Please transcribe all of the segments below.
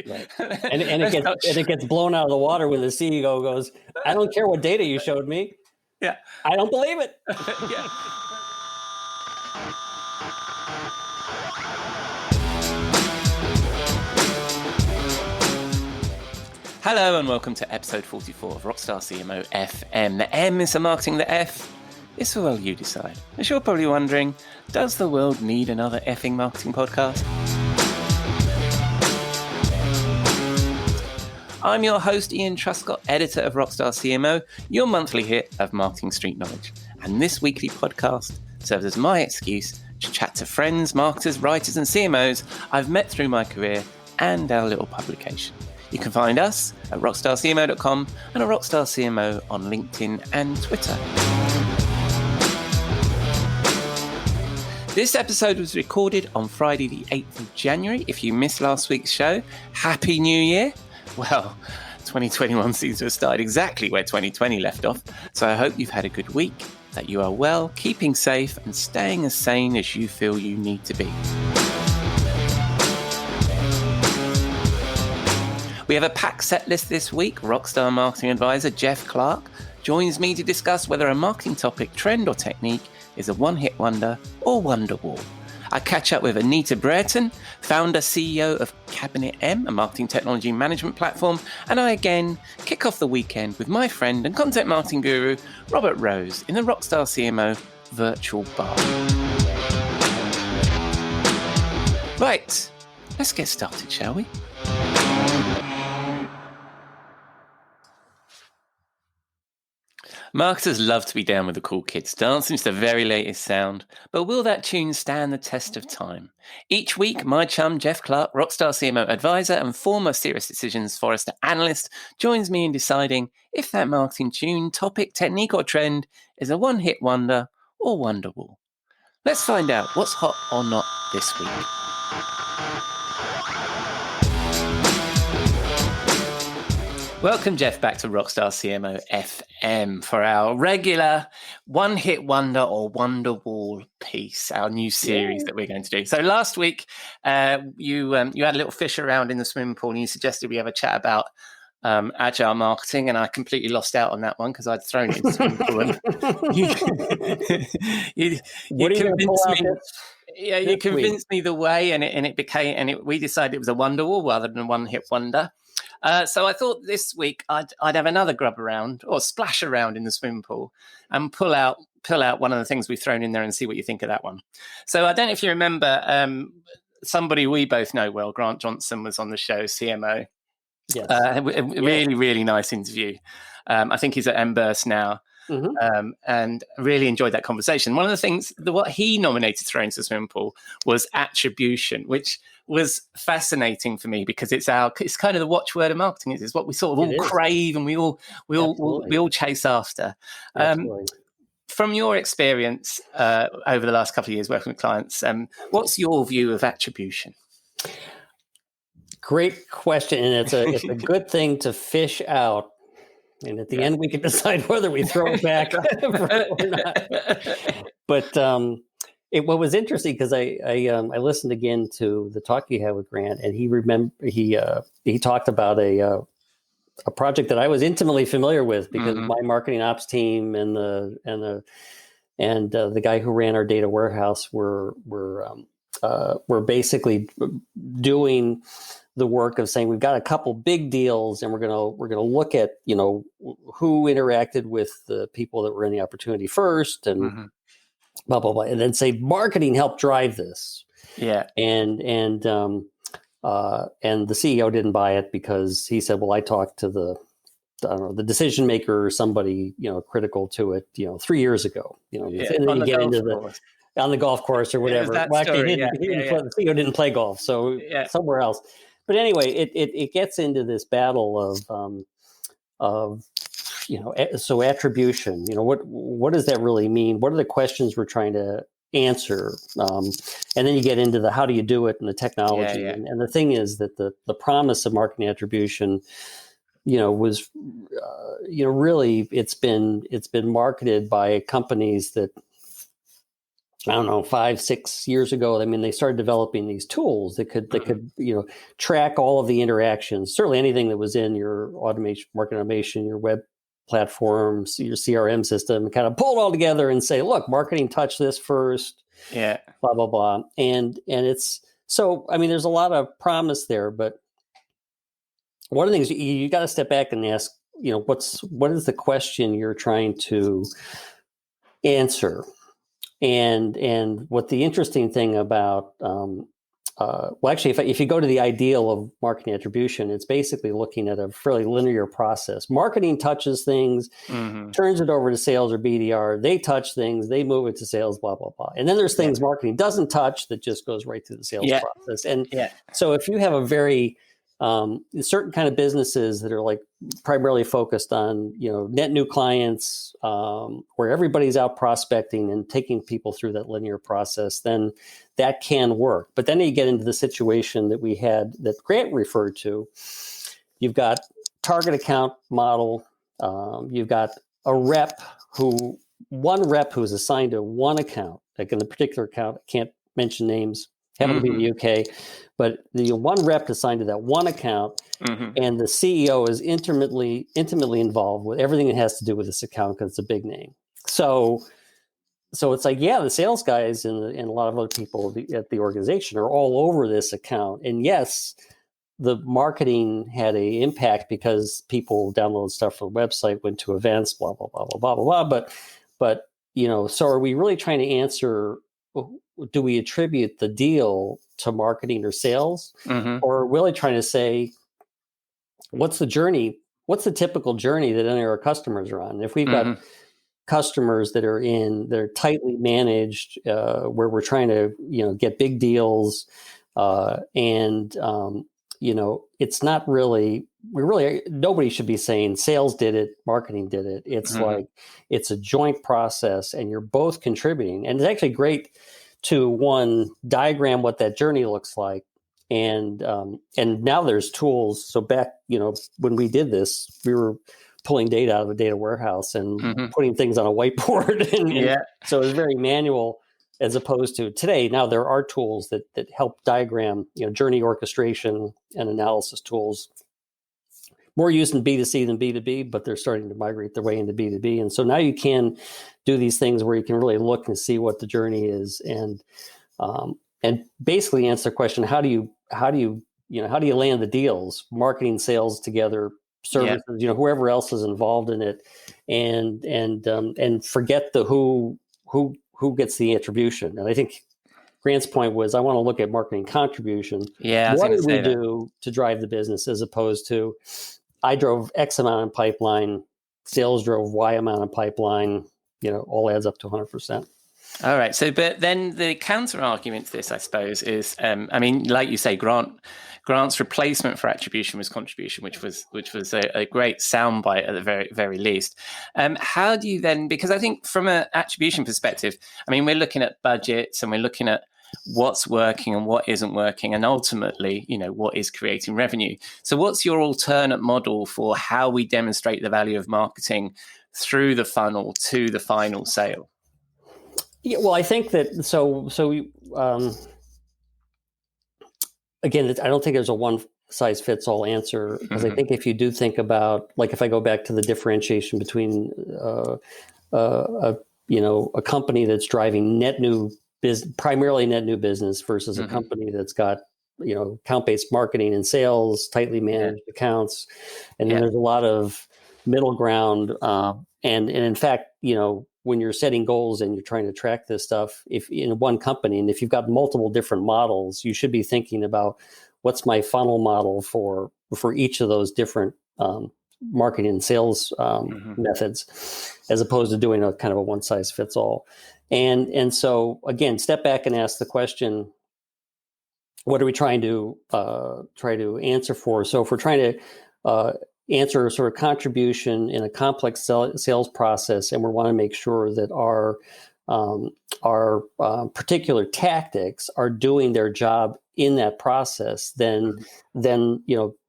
Right. And it gets blown out of the water when the CEO goes, "I don't care what data you showed me. Yeah, I don't believe it." yeah. Hello and welcome to episode 44 of Rockstar CMO FM. The M is for marketing, the F is for, well, you decide. As you're probably wondering, does the world need another effing marketing podcast? I'm your host, Ian Truscott, editor of Rockstar CMO, your monthly hit of marketing street knowledge. And this weekly podcast serves as my excuse to chat to friends, marketers, writers and CMOs I've met through my career and our little publication. You can find us at rockstarcmo.com and at Rockstar CMO on LinkedIn and Twitter. This episode was recorded on Friday the 8th of January. If you missed last week's show, Happy New Year. Well, 2021 seems to have started exactly where 2020 left off, so I hope you've had a good week, that you are well, keeping safe and staying as sane as you feel you need to be. We have a packed set list this week. Rockstar marketing advisor Jeff Clark joins me to discuss whether a marketing topic, trend or technique is a one-hit wonder or Wonderwall. I catch up with Anita Brearton, founder, CEO of CabinetM, a marketing technology management platform, and I again kick off the weekend with my friend and content marketing guru, Robert Rose, in the Rockstar CMO virtual bar. Right, let's get started, shall we? Marketers love to be down with the cool kids, dancing to the very latest sound, but will that tune stand the test of time? Each week, my chum Jeff Clark, Rockstar CMO advisor and former Serious Decisions Forrester analyst, joins me in deciding if that marketing tune, topic, technique or trend is a one-hit wonder or Wonderwall. Let's find out what's hot or not this week. Welcome, Jeff, back to Rockstar CMO FM for our regular one-hit wonder or Wonderwall piece, our new series that we're going to do. So last week, you had a little fish around in the swimming pool and you suggested we have a chat about agile marketing, and I completely lost out on that one because I'd thrown it in the swimming pool. And you convinced me the way, and we decided it was a Wonderwall rather than a one-hit wonder. So I thought this week I'd have another grub around or splash around in the swimming pool and pull out one of the things we've thrown in there and see what you think of that one. So I don't know if you remember somebody we both know well, Grant Johnson, was on the show, CMO. Yes. Really, really nice interview. I think he's at Embers now. Mm-hmm. And really enjoyed that conversation. One of the things what he nominated to throw into the swimming pool was attribution, which was fascinating for me because it's kind of the watchword of marketing. It's what we sort of all crave and we all chase after. From your experience over the last couple of years working with clients, what's your view of attribution? Great question, and it's a good thing to fish out. And at the end, we can decide whether we throw it back or not. But what was interesting because I listened again to the talk you had with Grant, and he talked about a project that I was intimately familiar with because my marketing ops team and the guy who ran our data warehouse were basically doing the work of saying we've got a couple big deals and we're gonna look at who interacted with the people that were in the opportunity first and blah blah blah, and then say marketing helped drive this. Yeah, and the CEO didn't buy it because he said, well, I talked to the decision maker or somebody critical to it 3 years ago. And then you get into on the golf course or whatever. The CEO didn't play golf, so somewhere else. But anyway, it gets into this battle of so attribution. What does that really mean? What are the questions we're trying to answer? And then you get into the how do you do it and the technology. And the thing is that the promise of marketing attribution, was really it's been marketed by companies that I don't know, 5-6 years ago, I mean, they started developing these tools that could track all of the interactions, certainly anything that was in your marketing automation, your web platforms, your CRM system, kind of pull it all together and say, look, marketing touched this first, blah, blah, blah. And it's, so, I mean, there's a lot of promise there, but one of the things you got to step back and ask, what is the question you're trying to answer? And what the interesting thing about, actually, if you go to the ideal of marketing attribution, it's basically looking at a fairly linear process. Marketing touches things, turns it over to sales or BDR. They touch things, they move it to sales, blah, blah, blah. And then there's things marketing doesn't touch that just goes right through the sales process. And so if you have a very certain kind of businesses that are like primarily focused on, net new clients, where everybody's out prospecting and taking people through that linear process, then that can work. But then you get into the situation that we had that Grant referred to. You've got target account model. You've got one rep who's assigned to one account, like in the particular account, I can't mention names, happen to be in the UK, but the one rep assigned to that one account, and the CEO is intimately involved with everything that has to do with this account because it's a big name. So it's like, the sales guys and a lot of other people at the organization are all over this account. And yes, the marketing had an impact because people download stuff from the website, went to events, blah, blah, blah, blah, blah, blah, blah. But so are we really trying to answer, do we attribute the deal to marketing or sales? Or are we really trying to say, what's the journey? What's the typical journey that any of our customers are on? If we've got customers that are tightly managed, where we're trying to, get big deals, it's not really, nobody should be saying sales did it, marketing did it. It's like, it's a joint process and you're both contributing. And it's actually great to diagram what that journey looks like. And now there's tools. So back, when we did this, we were pulling data out of a data warehouse and putting things on a whiteboard. And so it was very manual as opposed to today. Now there are tools that help diagram, journey orchestration and analysis tools. More used in B2C than B2B, but they're starting to migrate their way into B2B. And so now you can do these things where you can really look and see what the journey is, and basically answer the question: how do you land the deals, marketing, sales together, services, whoever else is involved in it, and forget the who gets the attribution. And I think Grant's point was, I want to look at marketing contribution. What did we do to drive the business, as opposed to, I drove X amount in pipeline, sales drove Y amount in pipeline, all adds up to 100%. All right. So, but then the counter argument to this, I suppose, is, like you say, Grant's replacement for attribution was contribution, which was a great soundbite at the very, very least. How do you then, because I think from an attribution perspective, we're looking at budgets and we're looking at what's working and what isn't working, and ultimately, what is creating revenue. So what's your alternate model for how we demonstrate the value of marketing through the funnel to the final sale? Yeah, well, I think that again, I don't think there's a one size fits all answer, because I think if you do think about, like, if I go back to the differentiation between a company that's driving primarily net new business versus a company that's got account-based marketing and sales, tightly managed accounts, and then there's a lot of middle ground, and in fact, when you're setting goals and you're trying to track this stuff, if in one company, and if you've got multiple different models, you should be thinking about, what's my funnel model for each of those different marketing and sales methods, as opposed to doing a kind of a one size fits all. And so again, step back and ask the question, what are we trying to answer for? So if we're trying to answer sort of contribution in a complex sales process, and we want to make sure that our particular tactics are doing their job in that process, then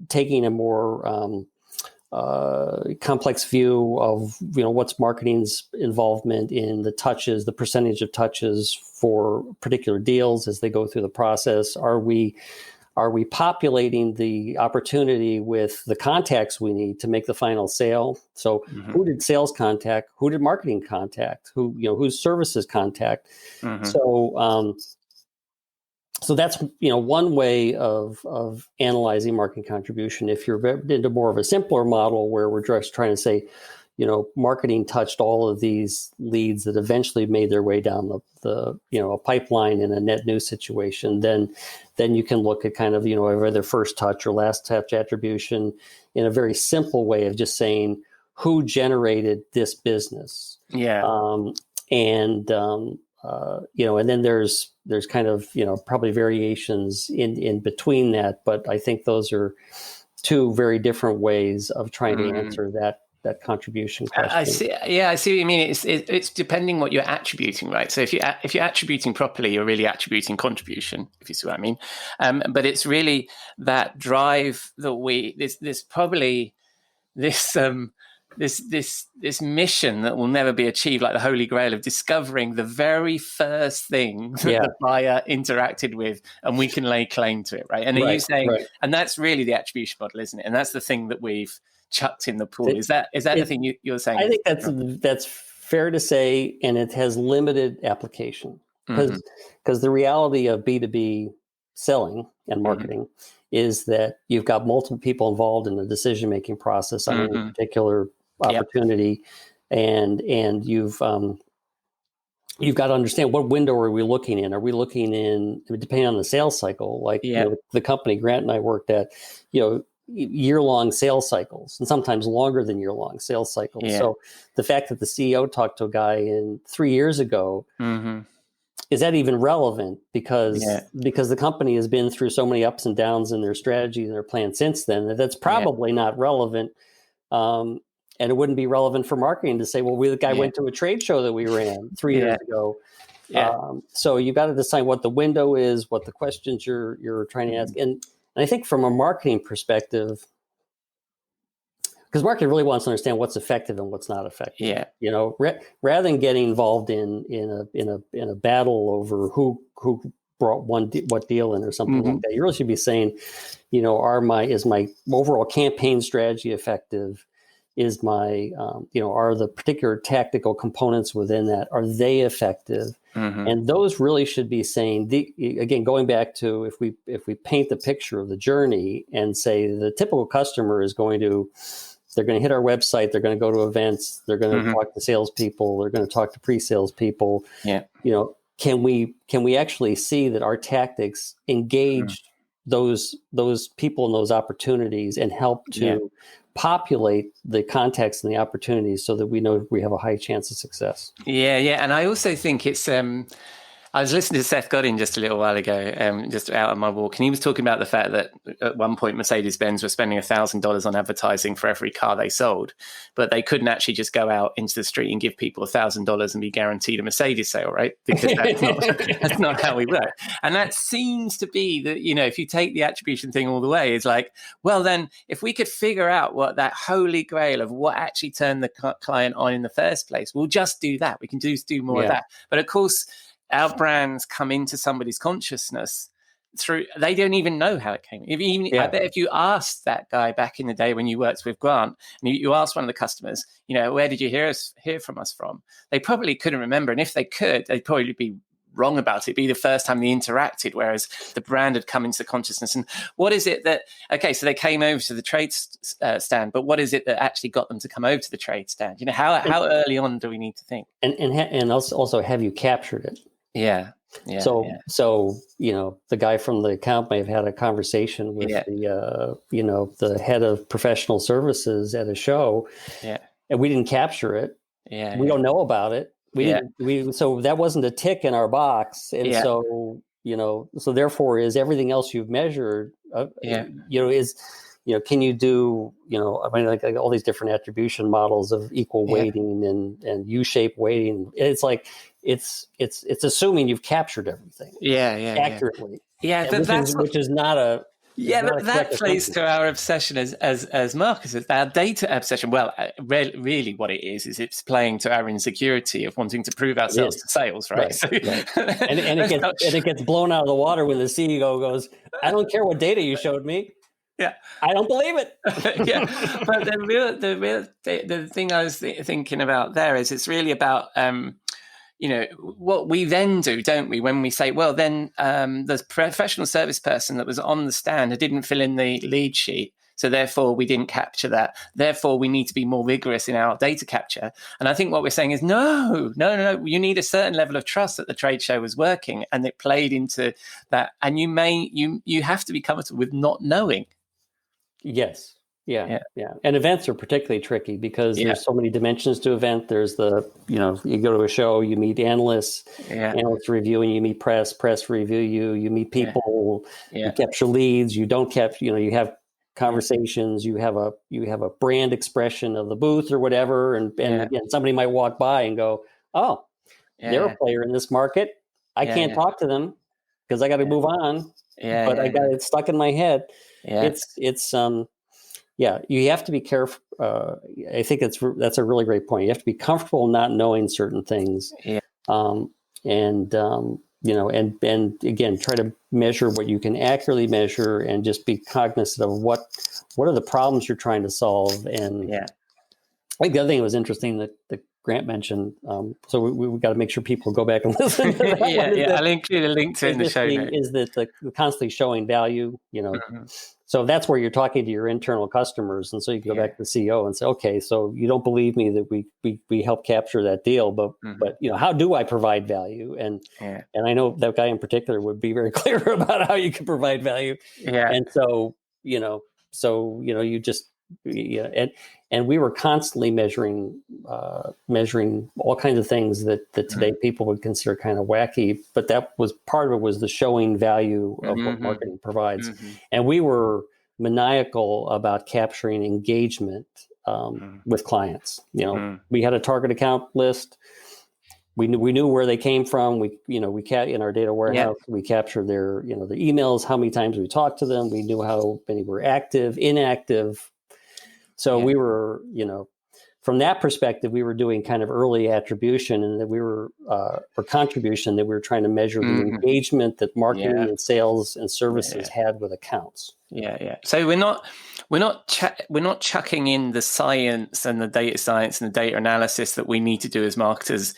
taking a more complex view of, what's marketing's involvement in the touches, the percentage of touches for particular deals as they go through the process. Are we populating the opportunity with the contacts we need to make the final sale? So who did sales contact? Who did marketing contact? Whose services contact? So that's, one way of analyzing marketing contribution. If you're into more of a simpler model where we're just trying to say, marketing touched all of these leads that eventually made their way down the a pipeline in a net new situation, then you can look at kind of, either first touch or last touch attribution in a very simple way of just saying who generated this business. And then there's kind of, probably variations in between that, but I think those are two very different ways of trying to answer that contribution question. I see. Yeah, I see what you mean. It's depending what you're attributing, right? So if you're attributing properly, you're really attributing contribution, if you see what I mean. But it's really that drive that there's probably this mission that will never be achieved, like the Holy Grail of discovering the very first thing that the buyer interacted with, and we can lay claim to it, right? And are you saying, and that's really the attribution model, isn't it? And that's the thing that we've chucked in the pool. Is that the thing you're saying? I think that's fair to say, and it has limited application because the reality of B2B selling and marketing is that you've got multiple people involved in the decision-making process on any particular opportunity, and you've got to understand what window are we looking in. Are we looking in, depending on the sales cycle, like the company Grant and I worked at, year-long sales cycles, and sometimes longer than year-long sales cycles. So the fact that the CEO talked to a guy 3 years ago, is that even relevant? Because the company has been through so many ups and downs in their strategies and their plans since then, that's probably not relevant. And it wouldn't be relevant for marketing to say, well, the guy went to a trade show that we ran 3 years ago. So you've got to decide what the window is, what the questions you're trying to ask. And I think from a marketing perspective, because marketing really wants to understand what's effective and what's not effective. Rather than getting involved in a battle over who brought what deal in or something like that, you really should be saying, is my overall campaign strategy effective? Is my are the particular tactical components within that, are they effective? And those really should be saying, again, going back to if we paint the picture of the journey and say the typical customer is they're going to hit our website, they're going to go to events, they're going to talk to salespeople, they're going to talk to pre-sales people. Can we actually see that our tactics engage those people and those opportunities and help to populate the context and the opportunities so that we know we have a high chance of success? And I also think it's I was listening to Seth Godin just a little while ago, just out on my walk, and he was talking about the fact that at one point Mercedes-Benz were spending $1,000 on advertising for every car they sold, but they couldn't actually just go out into the street and give people $1,000 and be guaranteed a Mercedes sale, right? Because that's not how we work. And that seems to be that, if you take the attribution thing all the way, it's like, well, then if we could figure out what that holy grail of what actually turned the client on in the first place, we'll just do that. We can just do more of that. But of course, our brands come into somebody's consciousness through, they don't even know how it came. I bet if you asked that guy back in the day when you worked with Grant, and you asked one of the customers, where did you hear from us from? They probably couldn't remember. And if they could, they'd probably be wrong about it. It'd be the first time they interacted, whereas the brand had come into consciousness. And what is it that, so they came over to the trade stand, but what is it that actually got them to come over to the trade stand? How early on do we need to think? And also, have you captured it? So the guy from the account may have had a conversation with the head of professional services at a show, and we didn't capture it. We don't know about it. So that wasn't a tick in our box, and so therefore is everything else you've measured. Can you do like all these different attribution models of equal weighting and U-shaped weighting? It's like it's assuming you've captured everything accurately. Which is not Yeah, but that plays to our obsession as marketers, our data obsession. Well, really what it is it's playing to our insecurity of wanting to prove ourselves to sales, right? So, right. And it gets blown out of the water when the CEO goes, I don't care what data you showed me. Yeah, I don't believe it. Yeah, but the thing I was thinking about there is it's really about what we then do, don't we? When we say, well, then the professional service person that was on the stand who didn't fill in the lead sheet, so therefore we didn't capture that. Therefore, we need to be more rigorous in our data capture. And I think what we're saying is, no. You need a certain level of trust that the trade show was working, and it played into that. And you have to be comfortable with not knowing. Yes. Yeah. And events are particularly tricky because there's so many dimensions to event. There's you go to a show, you meet analysts, analysts review, and you meet press review you meet people, you capture leads, you don't capture, you have conversations, you have a brand expression of the booth or whatever. And again, somebody might walk by and go, oh, they're a player in this market. I can't talk to them because I got to move on. But I got it stuck in my head. You have to be careful. I think that's a really great point. You have to be comfortable not knowing certain things. And again, try to measure what you can accurately measure and just be cognizant of what are the problems you're trying to solve. And I think the other thing that was interesting that Grant mentioned, so we got to make sure people go back and listen to that. I'll include a link to it in the show notes. Is that the constantly showing value, So that's where you're talking to your internal customers. And so you can go back to the CEO and say, okay, so you don't believe me that we helped capture that deal, but how do I provide value? And I know that guy in particular would be very clear about how you can provide value. And so, you just, and we were constantly measuring all kinds of things that today people would consider kind of wacky, but that was part of it, was the showing value of what marketing provides. And we were maniacal about capturing engagement with clients. We had a target account list. We knew where they came from. We in our data warehouse, we captured their emails, how many times we talked to them. We knew how many were active, inactive. So we were, from that perspective, we were doing kind of early attribution, and that we were, or contribution, that we were trying to measure the engagement that marketing and sales and services had with accounts. So we're not chucking in the science and the data science and the data analysis that we need to do as marketers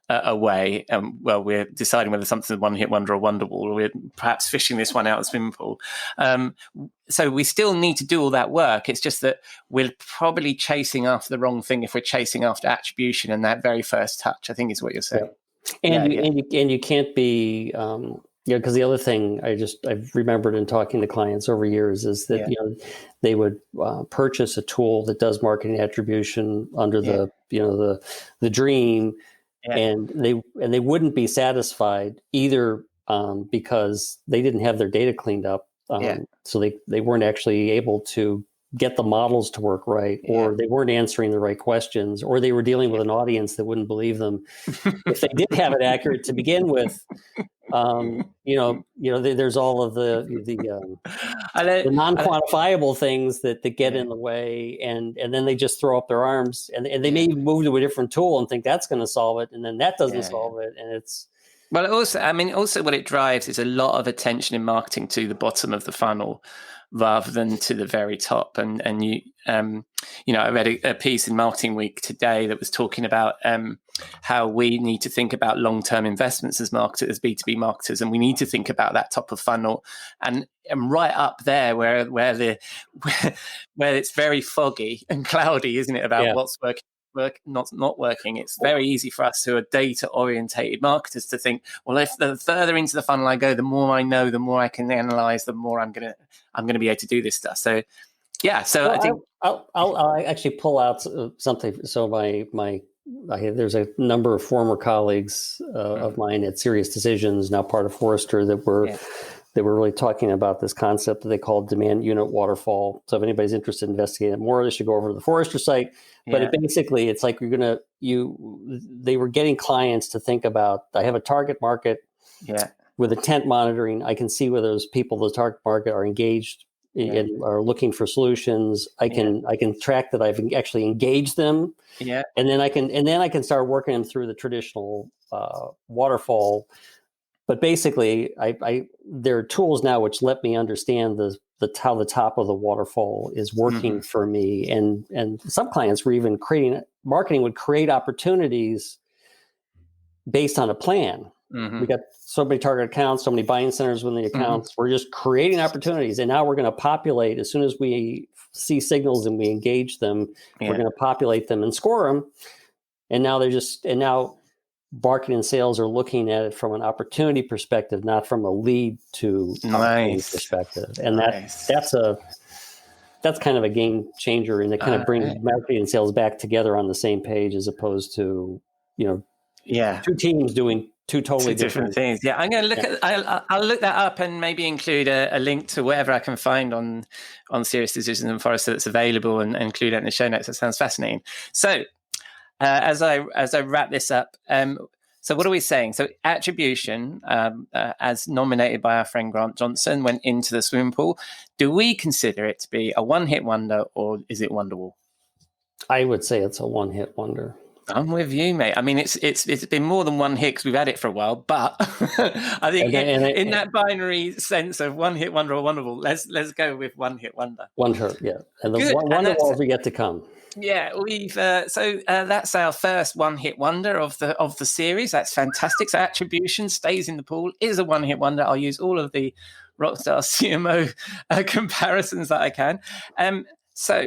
away. We're deciding whether something's a one-hit wonder or Wonderwall, or we're perhaps fishing this one out of the swimming pool. So we still need to do all that work. It's just that we're probably chasing after the wrong thing if we're chasing after attribution and that very first touch, I think is what you're saying. And you can't be, because the other thing I've remembered in talking to clients over years is that, they would purchase a tool that does marketing attribution under the dream. And they wouldn't be satisfied either because they didn't have their data cleaned up. So they weren't actually able to get the models to work right, or they weren't answering the right questions, or they were dealing with an audience that wouldn't believe them if they did have it accurate to begin with. There's all of the non-quantifiable things that get in the way, and then they just throw up their arms, and they may move to a different tool and think that's going to solve it, and then that doesn't solve it, and it's. Well, also what it drives is a lot of attention in marketing to the bottom of the funnel rather than to the very top. And I read a piece in Marketing Week today that was talking about how we need to think about long-term investments as marketers, as B2B marketers, and we need to think about that top of funnel and right up there where it's very foggy and cloudy, isn't it, about what's working. Not working. It's very easy for us who are data orientated marketers to think, well, if the further into the funnel I go, the more I know, the more I can analyze, the more I'm gonna be able to do this stuff. So I think I'll actually pull out something. So there's a number of former colleagues of mine at Serious Decisions, now part of Forrester, that were really talking about this concept that they call demand unit waterfall. So if anybody's interested in investigating it more, they should go over to the Forrester site. But it's like they were getting clients to think about, I have a target market with intent monitoring. I can see whether those people, the target market, are engaged and are looking for solutions. I can track that I've actually engaged them. Yeah. And then I can start working them through the traditional waterfall. But basically, there are tools now which let me understand how the top of the waterfall is working for me. And some clients were even marketing would create opportunities based on a plan. We got so many target accounts, so many buying centers within the accounts. We're just creating opportunities. And now we're going to populate as soon as we see signals and we engage them, we're going to populate them and score them. And now now marketing and sales are looking at it from an opportunity perspective, not from a lead to opportunity perspective. And that's kind of a game changer, and it kind of brings marketing and sales back together on the same page, as opposed to, two teams doing two totally different things. Yeah, I'm going to look at. I'll look that up and maybe include a link to whatever I can find on Serious Decisions and Forrester that's available, and include it in the show notes. That sounds fascinating. So, as I wrap this up, so what are we saying? So, Attribution, as nominated by our friend Grant Johnson, went into the swimming pool. Do we consider it to be a one-hit wonder, or is it Wonderwall? I would say it's a one-hit wonder. I'm with you, mate. I mean, it's been more than one hit because we've had it for a while, but I think in that binary sense of one hit wonder or Wonderwall, let's go with one hit wonder. Wonder, yeah, and the Wonderwalls we get to come. Yeah, we've so that's our first one hit wonder of the series. That's fantastic. So Attribution stays in the pool, is a one hit wonder. I'll use all of the Rockstar CMO comparisons that I can. So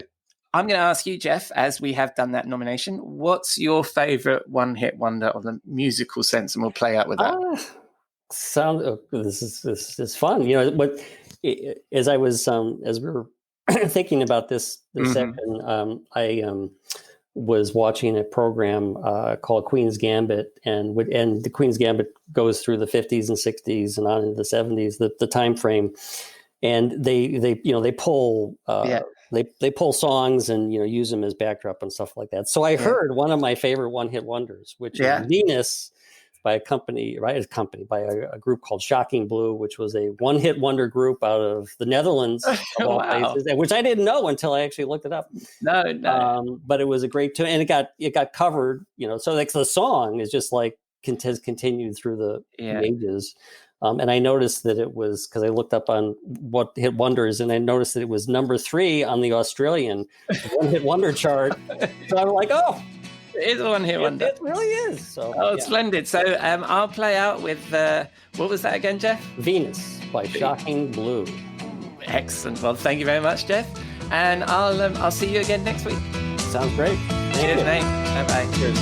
I'm going to ask you, Jeff, as we have done that nomination, what's your favorite one-hit wonder of the musical sense? And we'll play out with that. This is fun. But as I was, as we were thinking about this second, I was watching a program called Queen's Gambit, and the Queen's Gambit goes through the 50s and 60s and on into the 70s, the time frame, and they pull. They pull songs and use them as backdrop and stuff like that. So I heard one of my favorite one-hit wonders, which is Venus, by a group called Shocking Blue, which was a one-hit wonder group out of the Netherlands, of all places, which I didn't know until I actually looked it up. No. But it was a great tune, and it got covered. So like the song is just like has continued through the ages. And I noticed that it was, because I looked up on what hit wonders, and I noticed that it was number 3 on the Australian one hit wonder chart. So I'm like, it is a one hit wonder. It really is. So splendid. So I'll play out with what was that again, Jeff? Venus by Shocking Blue. Excellent. Well, thank you very much, Jeff. And I'll see you again next week. Sounds great. Cheers, mate. Bye-bye. Cheers.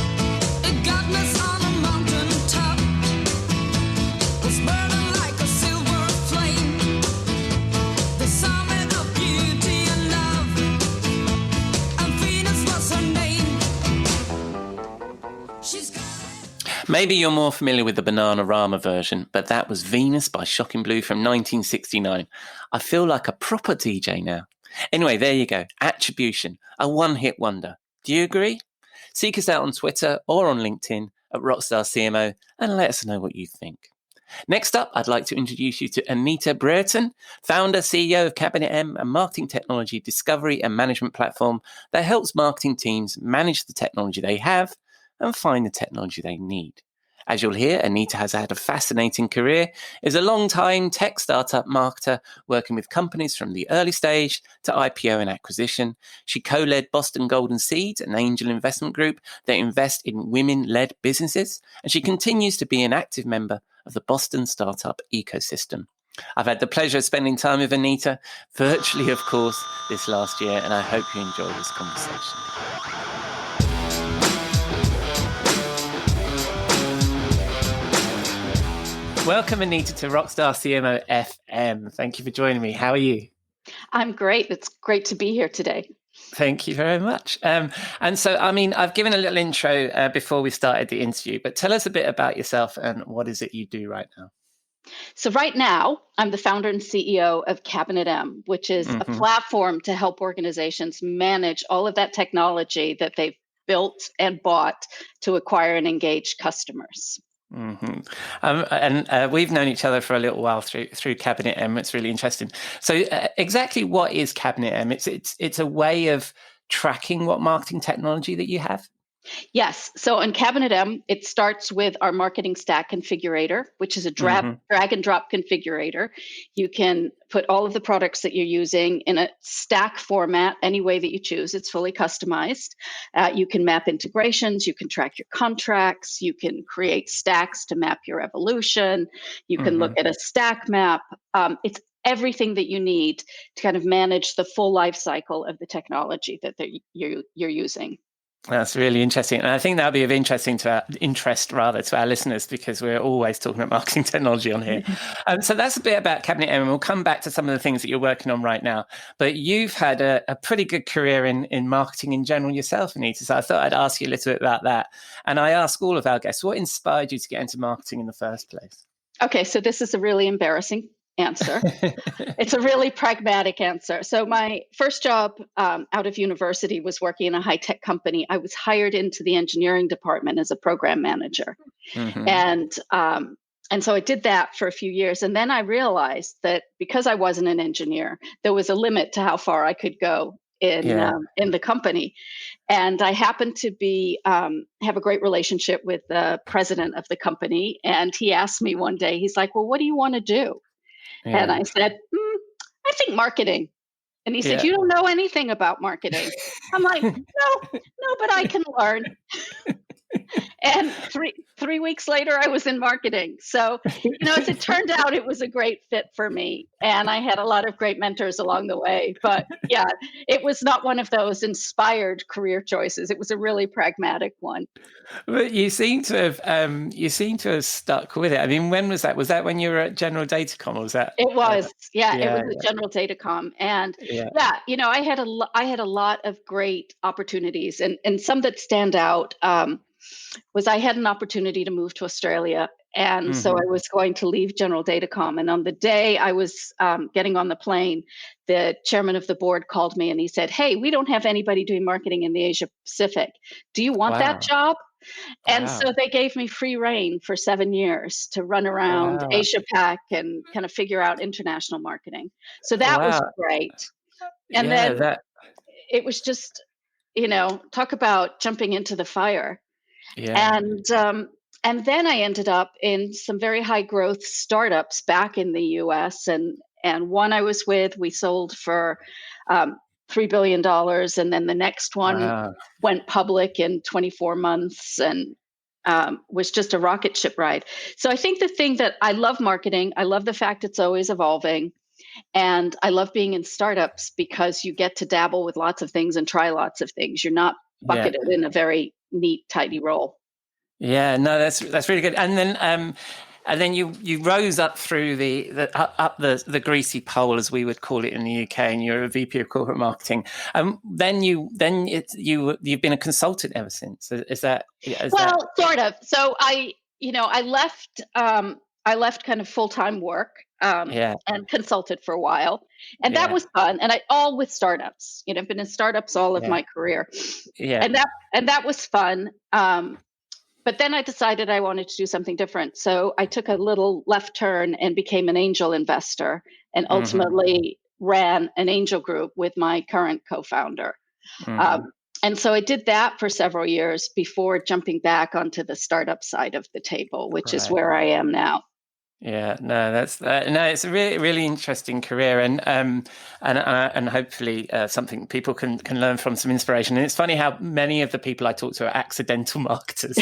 Maybe you're more familiar with the Bananarama version, but that was Venus by Shocking Blue from 1969. I feel like a proper DJ now. Anyway, there you go. Attribution, a one-hit wonder. Do you agree? Seek us out on Twitter or on LinkedIn at Rockstar CMO and let us know what you think. Next up, I'd like to introduce you to Anita Brearton, founder, CEO of CabinetM, a marketing technology discovery and management platform that helps marketing teams manage the technology they have and find the technology they need. As you'll hear, Anita has had a fascinating career, is a long-time tech startup marketer working with companies from the early stage to IPO and acquisition. She co-led Boston Golden Seeds, an angel investment group that invest in women-led businesses, and she continues to be an active member of the Boston startup ecosystem. I've had the pleasure of spending time with Anita, virtually, of course, this last year, and I hope you enjoy this conversation. Welcome, Anita, to Rockstar CMO FM. Thank you for joining me. How are you? I'm great. It's great to be here today. Thank you very much. And so, I've given a little intro before we started the interview, but tell us a bit about yourself and what is it you do right now? So right now, I'm the founder and CEO of CabinetM, which is a platform to help organizations manage all of that technology that they've built and bought to acquire and engage customers. Mm-hmm. And we've known each other for a little while through CabinetM. It's really interesting. So exactly what is CabinetM? It's a way of tracking what marketing technology that you have? Yes. So in CabinetM, it starts with our marketing stack configurator, which is a drag and drop configurator. You can put all of the products that you're using in a stack format any way that you choose. It's fully customized. You can map integrations. You can track your contracts. You can create stacks to map your evolution. You can look at a stack map. It's everything that you need to kind of manage the full life cycle of the technology that you're using. That's really interesting. And I think that'll be of interest to our listeners, because we're always talking about marketing technology on here. So that's a bit about CabinetM, and we'll come back to some of the things that you're working on right now. But you've had a pretty good career in marketing in general yourself, Anita. So I thought I'd ask you a little bit about that. And I ask all of our guests, what inspired you to get into marketing in the first place? Okay, so this is a really embarrassing answer. It's a really pragmatic answer. So my first job out of university was working in a high-tech company. I was hired into the engineering department as a program manager. And so I did that for a few years. And then I realized that because I wasn't an engineer, there was a limit to how far I could go in the company. And I happened to have a great relationship with the president of the company. And he asked me one day, he's like, well, what do you want to do? And I said, I think marketing. And he said, you don't know anything about marketing. I'm like, no, but I can learn. And three weeks later, I was in marketing. So, as it turned out, it was a great fit for me. And I had a lot of great mentors along the way. But yeah, it was not one of those inspired career choices. It was a really pragmatic one. But you seem to have stuck with it. I mean, when was that? Was that when you were at General Datacom, or was that? It was, it was at General Datacom, and I had a lot of great opportunities, and some that stand out was I had an opportunity to move to Australia, and so I was going to leave General Datacom, and on the day I was getting on the plane, the chairman of the board called me and he said, "Hey, we don't have anybody doing marketing in the Asia Pacific. Do you want that job?" And so they gave me free reign for 7 years to run around Asia Pac and kind of figure out international marketing. So that was great. And then it was just, talk about jumping into the fire. And then I ended up in some very high growth startups back in the US. And one I was with, we sold for $3 billion. And then the next one went public in 24 months and was just a rocket ship ride. So I think the thing that I love marketing, I love the fact it's always evolving. And I love being in startups because you get to dabble with lots of things and try lots of things. You're not bucketed in a very neat, tidy role. Yeah, no, that's really good. And then you rose up through the greasy pole, as we would call it in the UK, and you're a VP of corporate marketing. Then you've been a consultant ever since. Is that? Sort of. So I left kind of full-time work and consulted for a while, and that was fun. And all with startups. I've been in startups all of my career. And that was fun. But then I decided I wanted to do something different. So I took a little left turn and became an angel investor, and ultimately ran an angel group with my current co-founder. And so I did that for several years before jumping back onto the startup side of the table, which is where I am now. Yeah, no, it's a really, really interesting career, and hopefully something people can learn from, some inspiration. And it's funny how many of the people I talk to are accidental marketers.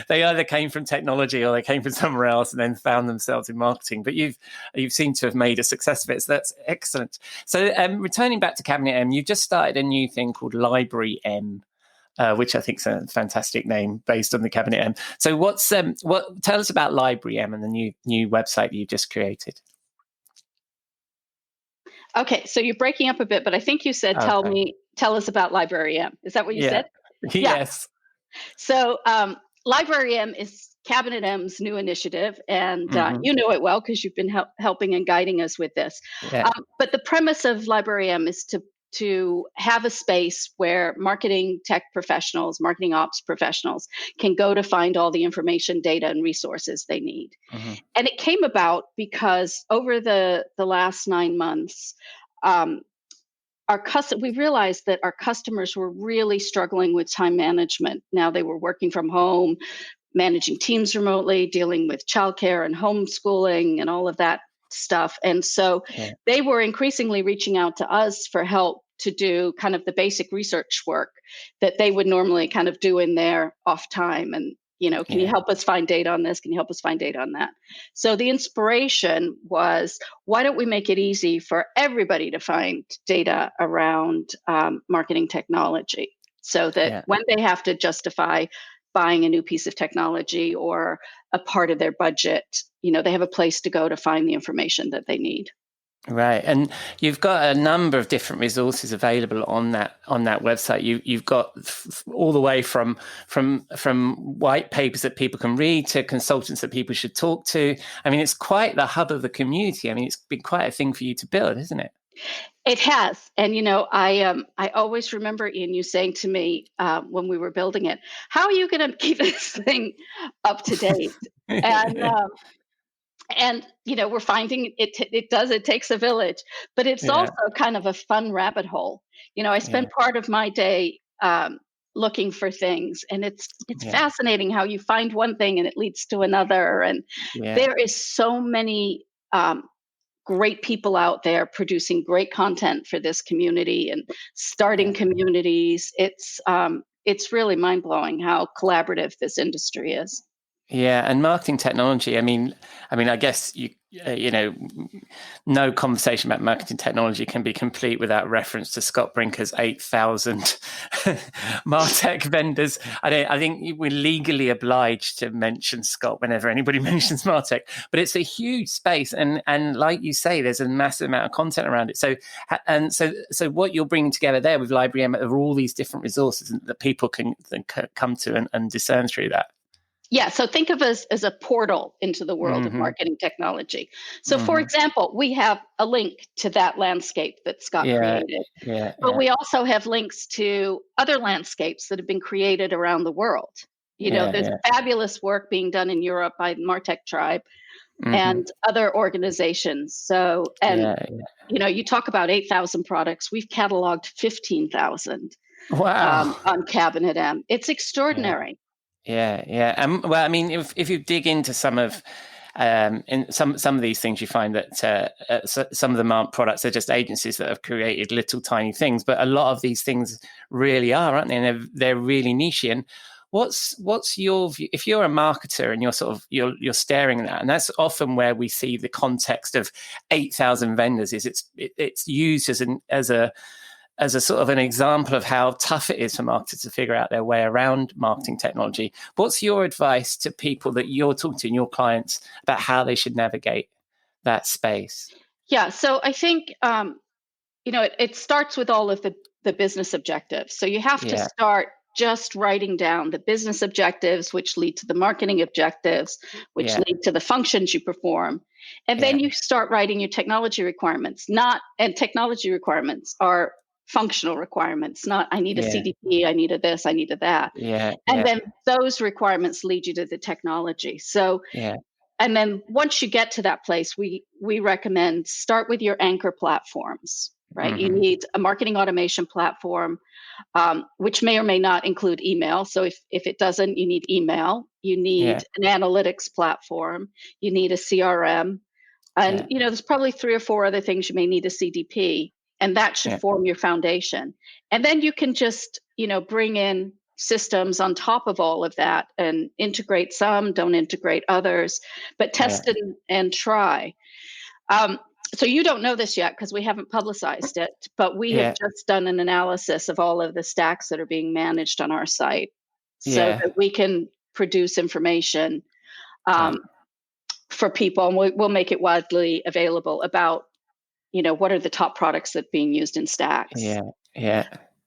They either came from technology or they came from somewhere else and then found themselves in marketing. But you've seemed to have made a success of it, so that's excellent. So returning back to CabinetM, you just started a new thing called LibraryM. Which I think is a fantastic name based on the CabinetM. So tell us about LibraryM and the new website that you just created. Okay, so you're breaking up a bit, but I think you said tell us about LibraryM. Is that what you said? Yes. So LibraryM is CabinetM's new initiative, and you know it well because you've been helping and guiding us with this. But the premise of LibraryM is to to have a space where marketing tech professionals, marketing ops professionals can go to find all the information, data, and resources they need. Mm-hmm. And it came about because over the last 9 months, we realized that our customers were really struggling with time management. Now they were working from home, managing teams remotely, dealing with childcare and homeschooling and all of that stuff. And so they were increasingly reaching out to us for help to do kind of the basic research work that they would normally kind of do in their off time. And, can you help us find data on this? Can you help us find data on that? So the inspiration was, why don't we make it easy for everybody to find data around marketing technology, so that when they have to justify buying a new piece of technology or a part of their budget, they have a place to go to find the information that they need. Right, and you've got a number of different resources available on that website. You've got all the way from white papers that people can read to consultants that people should talk to. I mean, it's quite the hub of the community. I mean, it's been quite a thing for you to build, isn't it? It has, and I always remember, Ian, you saying to me when we were building it, "How are you going to keep this thing up to date?" And we're finding it takes a village, but it's also kind of a fun rabbit hole. I spend part of my day looking for things, and it's fascinating how you find one thing and it leads to another, and there is so many great people out there producing great content for this community and starting communities. It's really mind-blowing how collaborative this industry is. Yeah, and marketing technology. I mean, I guess no conversation about marketing technology can be complete without reference to Scott Brinker's 8,000 MarTech vendors. I think we're legally obliged to mention Scott whenever anybody mentions MarTech, but it's a huge space, and like you say, there's a massive amount of content around it. So what you're bringing together there with LibraryM are all these different resources that people can come to and discern through that. Yeah, so think of us as a portal into the world of marketing technology. So, for example, we have a link to that landscape that Scott created. But we also have links to other landscapes that have been created around the world. There's fabulous work being done in Europe by the MarTech Tribe and other organizations. So, you talk about 8,000 products. We've cataloged 15,000 on CabinetM. It's extraordinary. Yeah. Well, I mean, if you dig into some of some of these things, you find that some of them aren't products; they're just agencies that have created little tiny things. But a lot of these things really are, aren't they? And they're really niche. And what's your view? If you're a marketer and you're staring at that, and that's often where we see the context of 8,000 vendors is it's used as a sort of an example of how tough it is for marketers to figure out their way around marketing technology. What's your advice to people that you're talking to and your clients about how they should navigate that space? Yeah, so I think, it starts with all of the business objectives. So you have to start just writing down the business objectives, which lead to the marketing objectives, which lead to the functions you perform. And then you start writing your technology requirements. And technology requirements are functional requirements, not I need a CDP, I need a this, I need a that. And then those requirements lead you to the technology. So, and then once you get to that place, we recommend start with your anchor platforms, right? You need a marketing automation platform, which may or may not include email. So if it doesn't, you need email. You need an analytics platform. You need a CRM. And, there's probably 3 or 4 other things you may need a CDP. And that should form your foundation. And then you can just, bring in systems on top of all of that and integrate some, don't integrate others, but test it and try. So you don't know this yet because we haven't publicized it, but we have just done an analysis of all of the stacks that are being managed on our site so that we can produce information for people. And we'll make it widely available about what are the top products that are being used in stacks.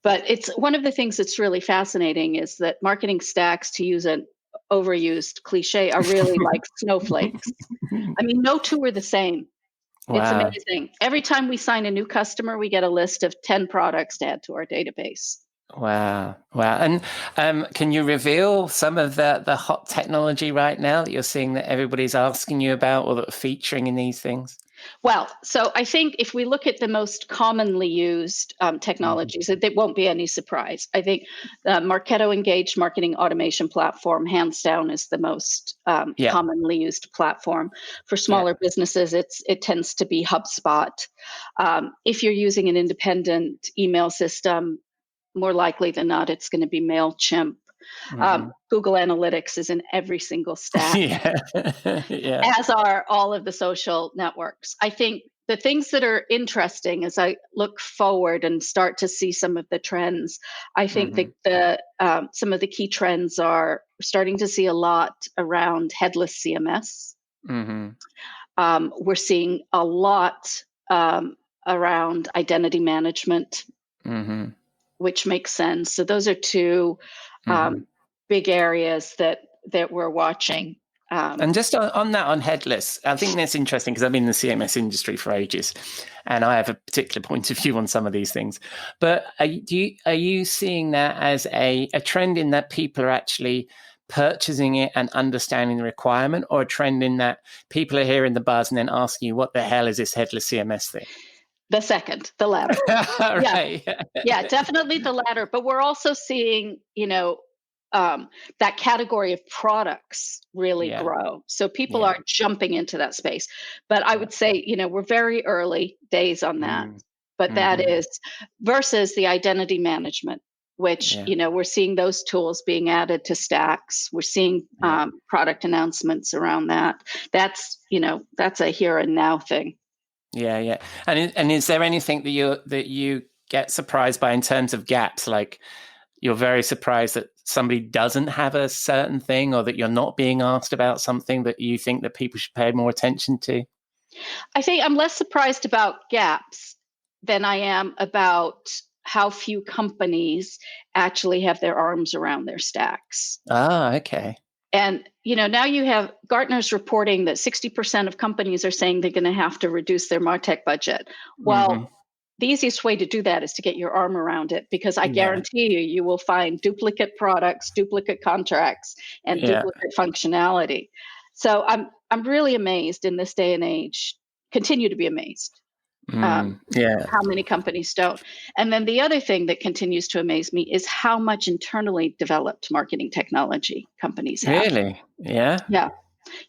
But it's one of the things that's really fascinating is that marketing stacks, to use an overused cliche, are really like snowflakes. I mean, no two are the same. Wow. It's amazing. Every time we sign a new customer, we get a list of 10 products to add to our database. Wow. And can you reveal some of the hot technology right now that you're seeing that everybody's asking you about or that are featuring in these things? Well, so I think if we look at the most commonly used technologies, it won't be any surprise. I think the Marketo Engaged Marketing Automation Platform, hands down, is the most commonly used platform. For smaller businesses, it tends to be HubSpot. If you're using an independent email system, more likely than not, it's going to be MailChimp. Google Analytics is in every single stack, as are all of the social networks. I think the things that are interesting as I look forward and start to see some of the trends, I think that some of the key trends are starting to see a lot around headless CMS. We're seeing a lot around identity management, which makes sense. So those are two big areas that we're watching. And just on headless, I think that's interesting because I've been in the CMS industry for ages, and I have a particular point of view on some of these things. But are you seeing that as a trend in that people are actually purchasing it and understanding the requirement, or a trend in that people are hearing the buzz and then asking you, what the hell is this headless CMS thing? The second, the latter. Right. Yeah, definitely the latter. But we're also seeing, that category of products really grow. So people are jumping into that space. But I would say, we're very early days on that. But that is versus the identity management, which, we're seeing those tools being added to stacks. We're seeing product announcements around that. That's a here and now thing. Yeah. And is there anything that you get surprised by in terms of gaps? Like you're very surprised that somebody doesn't have a certain thing, or that you're not being asked about something that you think that people should pay more attention to? I think I'm less surprised about gaps than I am about how few companies actually have their arms around their stacks. Okay. And, now you have Gartner's reporting that 60% of companies are saying they're going to have to reduce their MarTech budget. Well, the easiest way to do that is to get your arm around it, because I guarantee you will find duplicate products, duplicate contracts, and duplicate functionality. So I'm really amazed in this day and age, continue to be amazed. How many companies don't. And then the other thing that continues to amaze me is how much internally developed marketing technology companies have. Really? Yeah.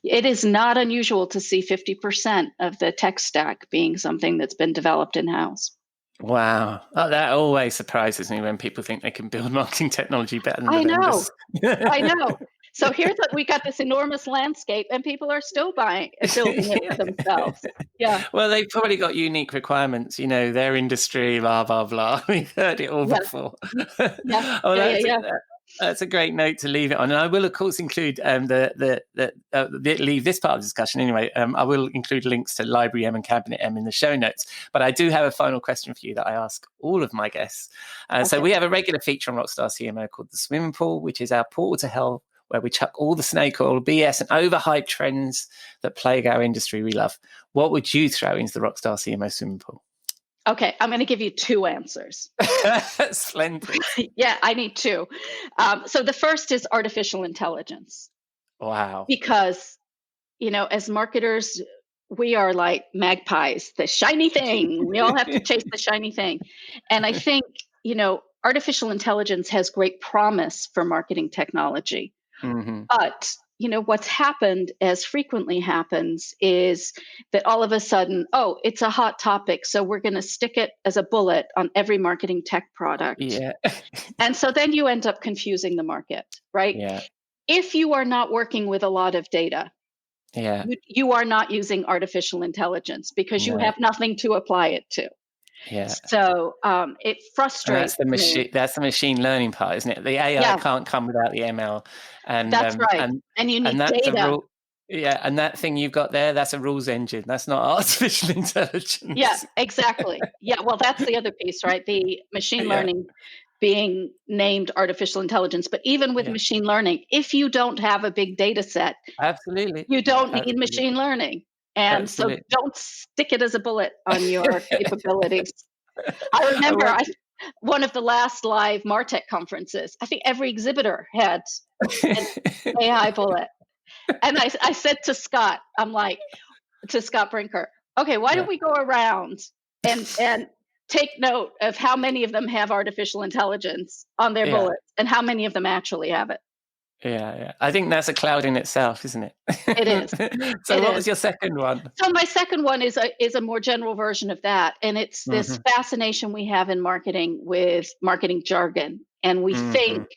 It is not unusual to see 50% of the tech stack being something that's been developed in-house. Wow. That always surprises me when people think they can build marketing technology better than the vendors. I know. So we got this enormous landscape, and people are still building it themselves. Yeah. Well, they've probably got unique requirements, their industry, blah, blah, blah. We've heard it all before. That's a great note to leave it on. And I will, of course, include leave this part of the discussion anyway. I will include links to LibraryM and CabinetM in the show notes. But I do have a final question for you that I ask all of my guests. So we have a regular feature on Rockstar CMO called The Swimming Pool, which is our portal to hell, where we chuck all the snake oil, BS, and overhyped trends that plague our industry we love. What would you throw into the Rockstar CMO swimming pool? Okay, I'm going to give you two answers. Splendid. Yeah, I need two. So the first is artificial intelligence. Wow. Because, as marketers, we are like magpies, the shiny thing. We all have to chase the shiny thing. And I think, artificial intelligence has great promise for marketing technology. But what's happened, as frequently happens, is that all of a sudden, it's a hot topic, so we're going to stick it as a bullet on every marketing tech product. Yeah. And so then you end up confusing the market, right? Yeah. If you are not working with a lot of data, you are not using artificial intelligence because you have nothing to apply it to. Yeah. So it frustrates me. That's the machine learning part, isn't it? The AI can't come without the ML. And that's right. And you need data. And that thing you've got there, that's a rules engine. That's not artificial intelligence. Yeah, exactly. Yeah, well, that's the other piece, right? The machine learning being named artificial intelligence. But even with machine learning, if you don't have a big data set, absolutely, you don't need machine learning. And so don't stick it as a bullet on your capabilities. I remember one of the last live MarTech conferences, I think every exhibitor had an AI bullet. And I said to Scott, to Scott Brinker, okay, why don't we go around and take note of how many of them have artificial intelligence on their bullets and how many of them actually have it. Yeah. I think that's a cloud in itself, isn't it? It is. So what was your second one? So my second one is a more general version of that. And it's this fascination we have in marketing with marketing jargon. And we think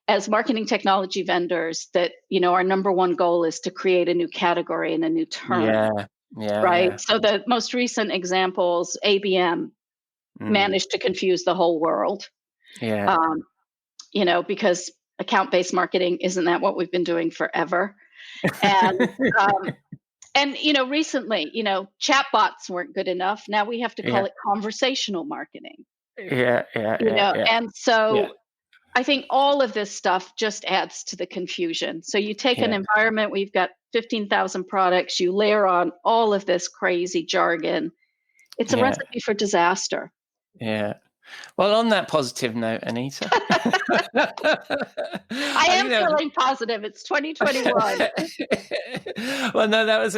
as marketing technology vendors that, our number one goal is to create a new category and a new term. Right. Yeah. So the most recent examples, ABM managed to confuse the whole world. Yeah. Because account-based marketing, isn't that what we've been doing forever? And recently, chatbots weren't good enough. Now we have to call it conversational marketing. And so I think all of this stuff just adds to the confusion. So you take an environment where you've got 15,000 products, you layer on all of this crazy jargon. It's a recipe for disaster. Yeah. Well, on that positive note, Anita. I am feeling positive. It's 2021. Well, no, that was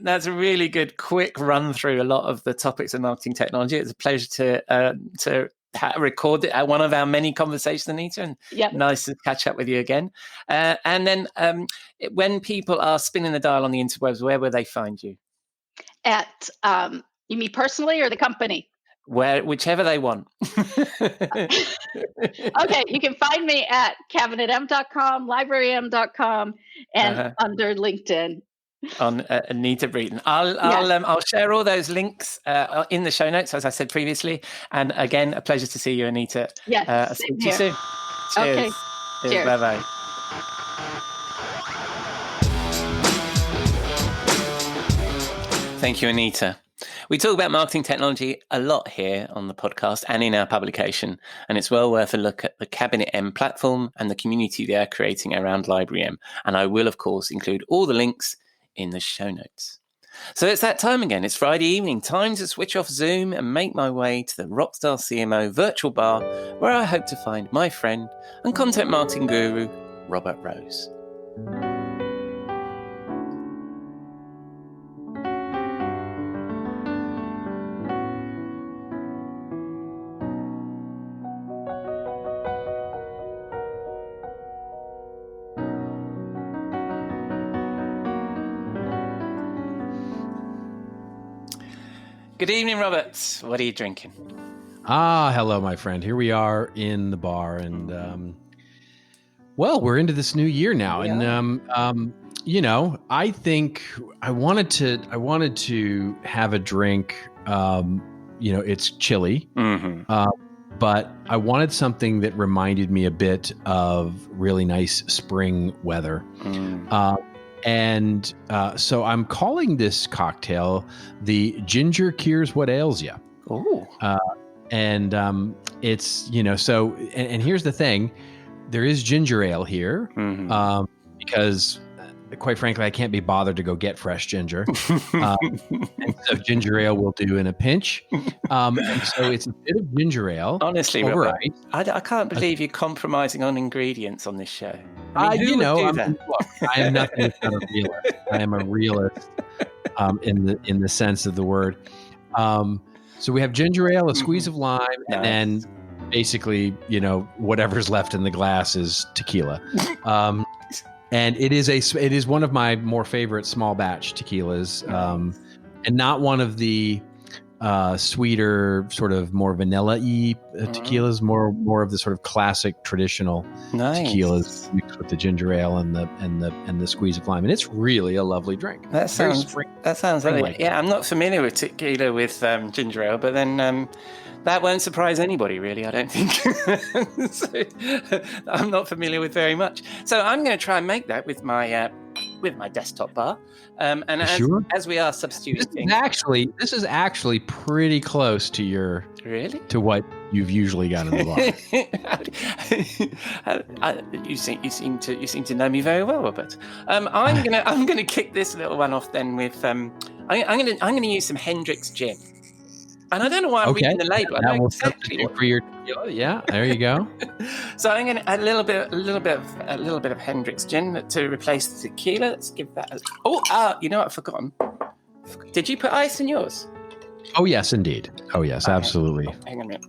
that's a really good quick run through a lot of the topics of marketing technology. It's a pleasure to record it at one of our many conversations, Anita, and nice to catch up with you again. And then when people are spinning the dial on the interwebs, where will they find you? At you mean personally or the company? Whichever they want. Okay, you can find me at CabinetM.com, LibraryM.com, and under LinkedIn. On Anita Brearton. I'll share all those links in the show notes, as I said previously. And again, a pleasure to see you, Anita. Yes. I'll speak to you soon. Cheers. Okay. Cheers. Bye-bye. Thank you, Anita. We talk about marketing technology a lot here on the podcast and in our publication, and it's well worth a look at the CabinetM platform and the community they are creating around LibraryM. And I will, of course, include all the links in the show notes. So it's that time again. It's Friday evening, time to switch off Zoom and make my way to the Rockstar CMO virtual bar, where I hope to find my friend and content marketing guru, Robert Rose. Good evening, Robert. What are you drinking? Hello, my friend. Here we are in the bar, and we're into this new year now, and I think I wanted to have a drink. It's chilly, but I wanted something that reminded me a bit of really nice spring weather. And so I'm calling this cocktail the Ginger Cures What Ails Ya. Oh. It's, and here's the thing. There is ginger ale here because, quite frankly, I can't be bothered to go get fresh ginger. And so ginger ale will do in a pinch. And so it's a bit of ginger ale. Honestly, Robert, I can't believe you're compromising on ingredients on this show. I am nothing but a realist. I am a realist in the sense of the word. So we have ginger ale, a squeeze of lime, and then basically, whatever's left in the glass is tequila. And it is one of my more favorite small batch tequilas, and not one of the sweeter, sort of more vanilla-y tequilas, more of the sort of classic traditional tequilas mixed with the ginger ale and the squeeze of lime, and it's really a lovely drink. That sounds lovely. Yeah, I'm not familiar with tequila with ginger ale, but then that won't surprise anybody, really, I don't think. So, I'm not familiar with very much. So I'm going to try and make that with my desktop bar. And as we are substituting, this is actually pretty close to to what you've usually got in the bar. You seem to know me very well, Robert. I'm gonna kick this little one off then with I'm gonna use some Hendrick's gin. And I don't know why I'm reading the label. That will substitute for your tequila. Yeah, there you go. So I'm going to add a little bit of Hendrick's gin to replace the tequila. Let's give that. You know what? I've forgotten. Did you put ice in yours? Oh yes, indeed. Oh yes, absolutely. Hang on a minute.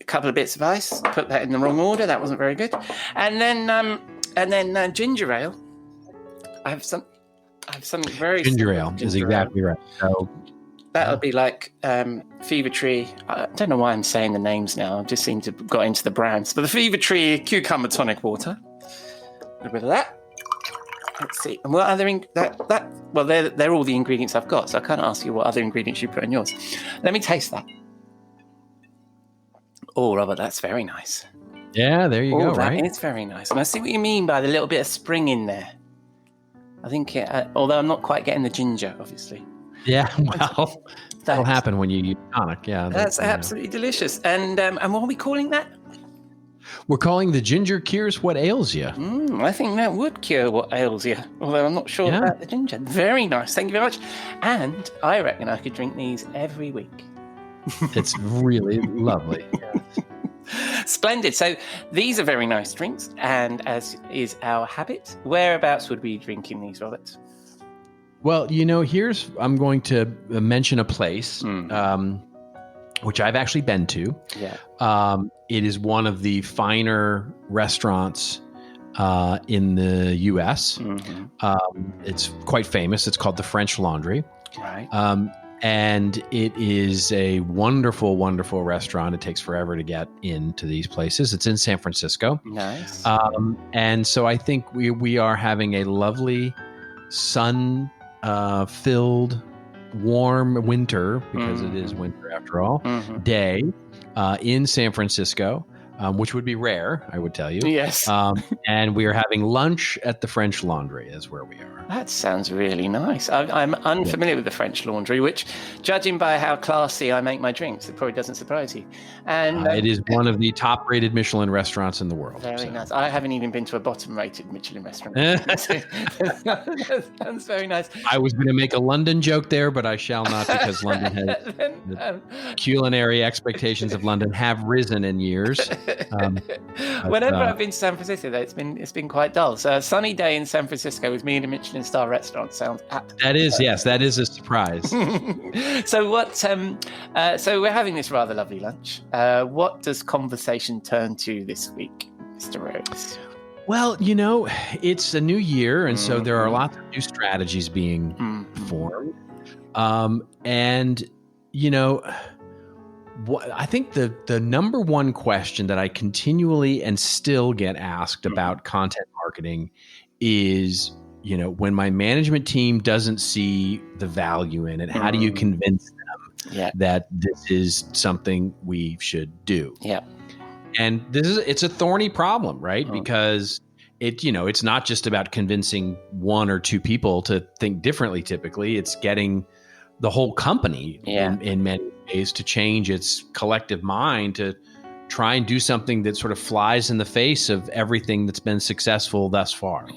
A couple of bits of ice. Put that in the wrong order. That wasn't very good. And then ginger ale. I have something very ginger ale is exactly right. So. That'll be like Fever Tree. I don't know why I'm saying the names now. I just seem to have got into the brands. But the Fever Tree cucumber tonic water. A little bit of that. Let's see. And what other well, they're all the ingredients I've got. So I can't ask you what other ingredients you put in yours. Let me taste that. Oh, Robert, that's very nice. Yeah, there you go. Right, it's very nice. And I see what you mean by the little bit of spring in there. I think, although I'm not quite getting the ginger, obviously. Yeah, well, that'll happen when you use tonic. Yeah, that's absolutely delicious. And what are we calling that? We're calling the ginger cures what ails you. I think that would cure what ails you, although I'm not sure about the ginger. Very nice. Thank you very much. And I reckon I could drink these every week. It's really lovely. Splendid. So these are very nice drinks, and as is our habit, whereabouts would we be drinking these, Robert? Well, I'm going to mention a place, which I've actually been to. Yeah. It is one of the finer restaurants in the U.S. Mm-hmm. It's quite famous. It's called the French Laundry. Right. And it is a wonderful, wonderful restaurant. It takes forever to get into these places. It's in San Francisco. Nice. And so I think we are having a lovely sun filled, warm winter, because it is winter after all, day in San Francisco, which would be rare, I would tell you. Yes. And we are having lunch at the French Laundry is where we are. That sounds really nice. I'm unfamiliar with the French Laundry, which, judging by how classy I make my drinks, it probably doesn't surprise you. And it is one of the top-rated Michelin restaurants in the world. Very nice. I haven't even been to a bottom-rated Michelin restaurant. That sounds very nice. I was going to make a London joke there, but I shall not, because London has the culinary expectations of London have risen in years. Whenever I've been to San Francisco, though, it's been quite dull. So a sunny day in San Francisco with me in a Michelin star restaurant sounds absolutely that is a surprise. So so we're having this rather lovely lunch. What does conversation turn to this week, Mr. Rhodes? Well, it's a new year, and so there are lots of new strategies being formed. And I think the number one question that I continually and still get asked about content marketing is, when my management team doesn't see the value in it, how do you convince them that this is something we should do? Yeah. And it's a thorny problem, right? Because it's not just about convincing one or two people to think differently. Typically, it's getting the whole company in many ways to change its collective mind to try and do something that sort of flies in the face of everything that's been successful thus far.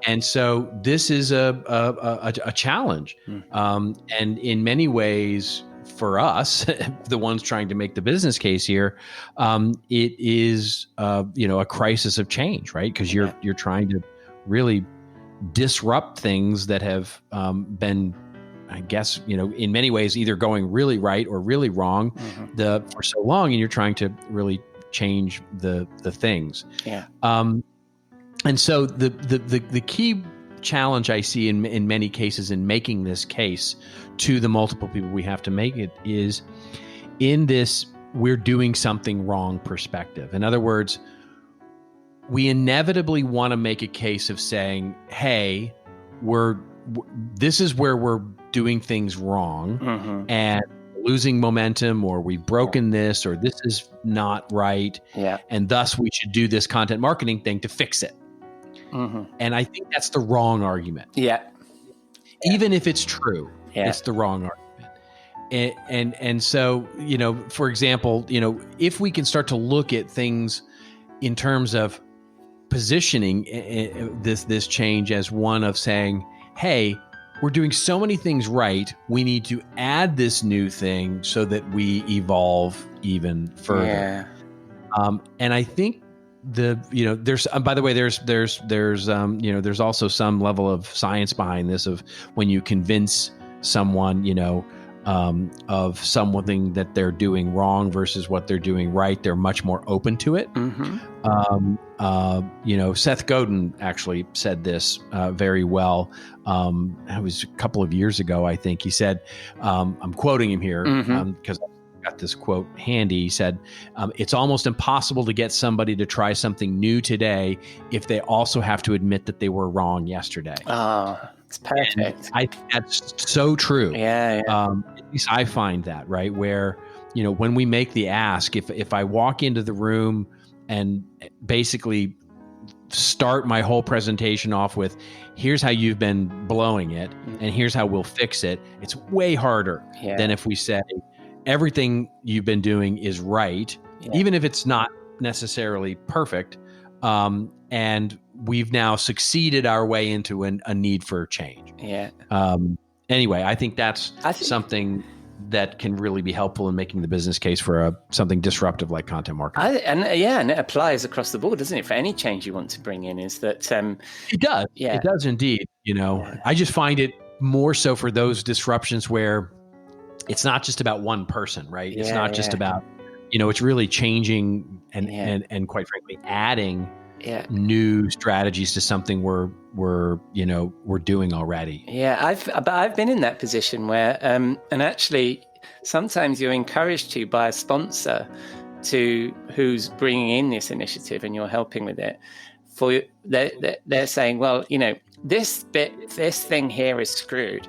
And so this is a challenge. And in many ways, for us, the ones trying to make the business case here, it is a crisis of change, right? Because you're trying to really disrupt things that have been, I guess, in many ways either going really right or really wrong for so long, and you're trying to really change the things. And so the key challenge I see in many cases in making this case to the multiple people we have to make it is in this we're doing something wrong perspective. In other words, we inevitably want to make a case of saying, hey, this is where we're doing things wrong and losing momentum, or we've broken this, or this is not right. And thus we should do this content marketing thing to fix it. And I think that's the wrong argument. Even if it's true, it's the wrong argument. And so, for example, if we can start to look at things in terms of positioning this change as one of saying, hey, we're doing so many things right. We need to add this new thing so that we evolve even further. Yeah. And I think there's by the way, there's also some level of science behind this of when you convince someone, of something that they're doing wrong versus what they're doing right, they're much more open to it. Seth Godin actually said this very well. It was a couple of years ago, I think. He said, I'm quoting him here because I've got this quote handy. He said, it's almost impossible to get somebody to try something new today if they also have to admit that they were wrong yesterday. Oh, it's perfect. And I think that's so true. Yeah. At least I find that, right? Where, when we make the ask, if I walk into the room and basically start my whole presentation off with, here's how you've been blowing it, and here's how we'll fix it, it's way harder than if we say, everything you've been doing is right, even if it's not necessarily perfect. And we've now succeeded our way into a need for change. Yeah. Anyway, I think that's something that can really be helpful in making the business case for something disruptive like content marketing. And it applies across the board, doesn't it? For any change you want to bring in, is that it does. Yeah. It does indeed. I just find it more so for those disruptions where it's not just about one person, right? It's not just about, it's really changing and quite frankly, adding new strategies to something we're doing already. Yeah, I've been in that position where, and actually, sometimes you're encouraged to by a sponsor who's bringing in this initiative, and you're helping with it. They're saying, well, this thing here is screwed,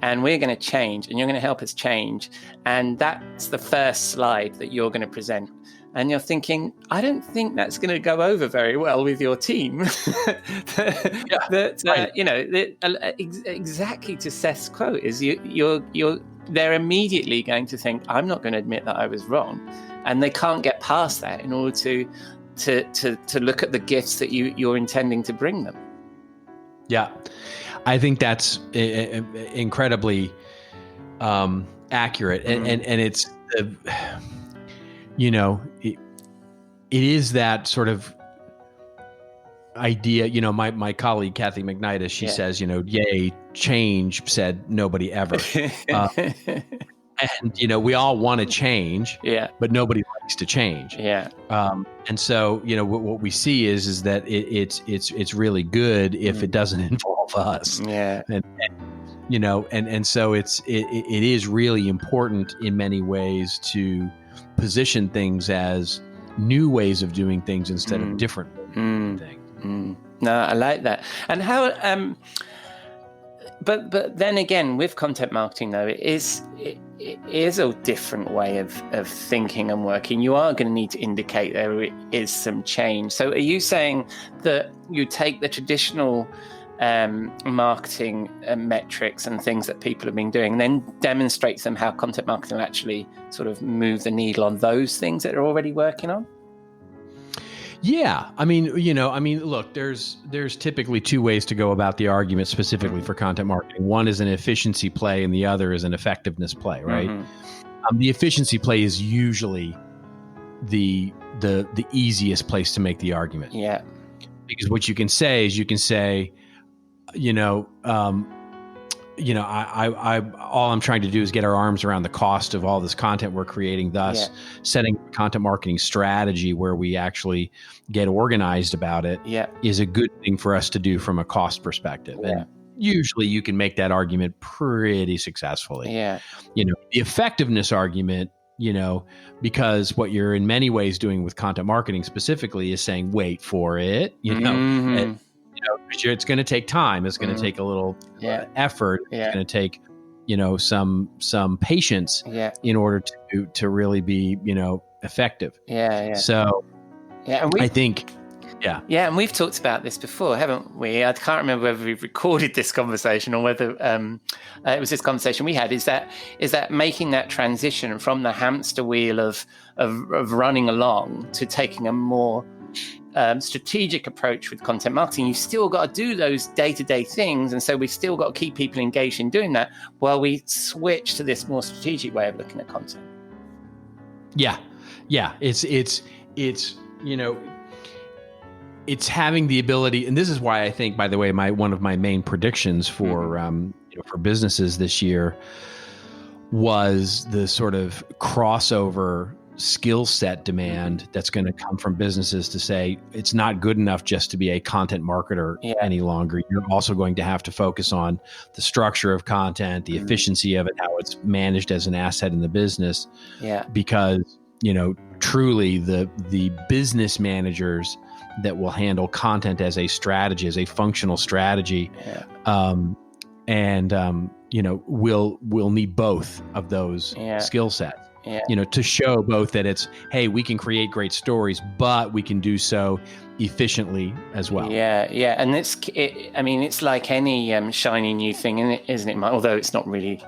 and we're going to change, and you're going to help us change, and that's the first slide that you're going to present. And you're thinking, I don't think that's going to go over very well with your team. Exactly to Seth's quote is they're immediately going to think, I'm not going to admit that I was wrong, and they can't get past that in order to look at the gifts that you're intending to bring them. Yeah, I think that's incredibly accurate, and it's. It is that sort of idea. My colleague Kathy McNitus, she says, yay, change, said nobody ever. And we all want to change, but nobody likes to change. And so what we see is that it's really good if it doesn't involve us. And so it is really important in many ways to position things as new ways of doing things instead of different ways of doing things. No, I like that. And how, but then again, with content marketing though, it is a different way of thinking and working. You are going to need to indicate there is some change. So are you saying that you take the traditional marketing metrics and things that people have been doing, and then demonstrates them how content marketing will actually sort of move the needle on those things that are already working on? Yeah. I mean, look, there's typically two ways to go about the argument specifically for content marketing. One is an efficiency play and the other is an effectiveness play, right? The efficiency play is usually the easiest place to make the argument. Yeah. Because what you can say is all I'm trying to do is get our arms around the cost of all this content we're creating, thus setting a content marketing strategy where we actually get organized about it is a good thing for us to do from a cost perspective. And usually you can make that argument pretty successfully. The effectiveness argument, because what you're in many ways doing with content marketing specifically is saying, wait for it, it's going to take time. It's going to take a little effort. It's going to take, some patience in order to really be, effective. So and I think, and we've talked about this before, haven't we? I can't remember whether we've recorded this conversation or whether it was this conversation we had. Is that making that transition from the hamster wheel of running along to taking a more strategic approach with content marketing, you've still got to do those day-to-day things. And so we've still got to keep people engaged in doing that while we switch to this more strategic way of looking at content. Yeah. It's it's having the ability, and this is why I think, by the way, one of my main predictions for for businesses this year was the sort of crossover skill set demand that's going to come from businesses to say it's not good enough just to be a content marketer any longer. You're also going to have to focus on the structure of content, the efficiency of it, how it's managed as an asset in the business. Yeah. Because, truly the business managers that will handle content as a strategy, as a functional strategy, we'll need both of those skill sets. To show both that it's, hey, we can create great stories, but we can do so efficiently as well. And it's like any shiny new thing, isn't it? Although it's not really.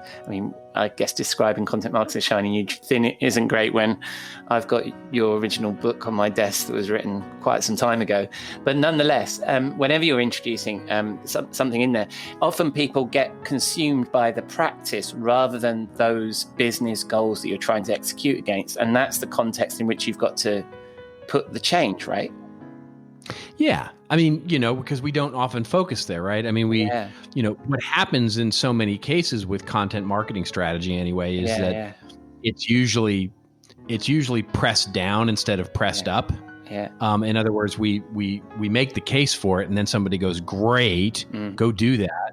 I guess describing content marketing as shiny new thing isn't great when I've got your original book on my desk that was written quite some time ago. But nonetheless, whenever you're introducing something in there, often people get consumed by the practice rather than those business goals that you're trying to execute against. And that's the context in which you've got to put the change, right? Yeah. Because we don't often focus there, right? What happens in so many cases with content marketing strategy anyway is that it's usually pressed down instead of pressed up. Yeah. In other words, we make the case for it, and then somebody goes, great, go do that.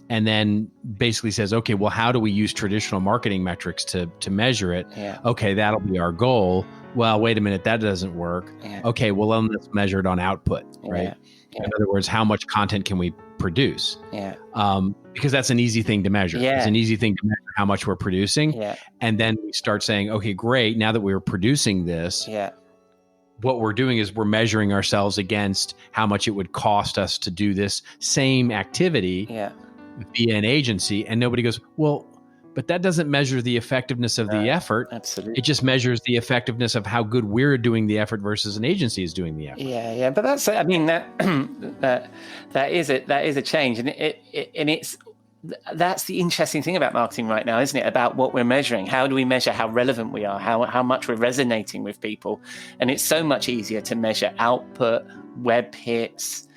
And then basically says, okay, well, how do we use traditional marketing metrics to measure it? Yeah. Okay, that'll be our goal. Well, wait a minute, that doesn't work. Yeah. Okay, well, then let's measure it on output, right? Yeah. In other words, how much content can we produce? Yeah. Because that's an easy thing to measure. Yeah. It's an easy thing to measure how much we're producing. Yeah. And then we start saying, okay, great, now that we're producing this, what we're doing is we're measuring ourselves against how much it would cost us to do this same activity via an agency. And nobody goes, well, but that doesn't measure the effectiveness of the effort. Absolutely. It just measures the effectiveness of how good we're doing the effort versus an agency is doing the effort. Yeah. But that's, that is a change. And that's the interesting thing about marketing right now, isn't it? About what we're measuring. How do we measure how relevant we are, how much we're resonating with people? And it's so much easier to measure output, web hits,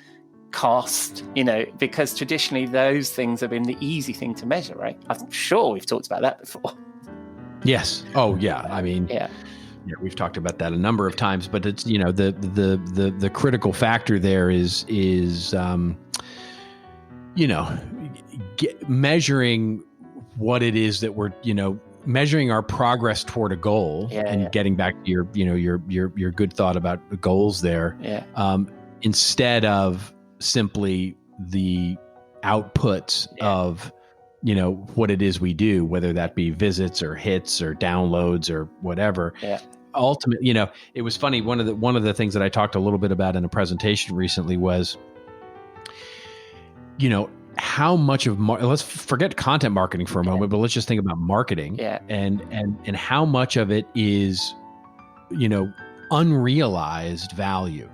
cost, because traditionally those things have been the easy thing to measure, right? I'm sure we've talked about that before. Yes. Oh, yeah. We've talked about that a number of times, but it's the critical factor there is measuring what it is that we're measuring our progress toward a goal, and getting back to your good thought about the goals there, instead of simply the outputs of what it is we do, whether that be visits or hits or downloads or whatever. Ultimately, it was funny, one of the things that I talked a little bit about in a presentation recently was how much of let's forget content marketing for a moment, but let's just think about marketing and how much of it is unrealized value.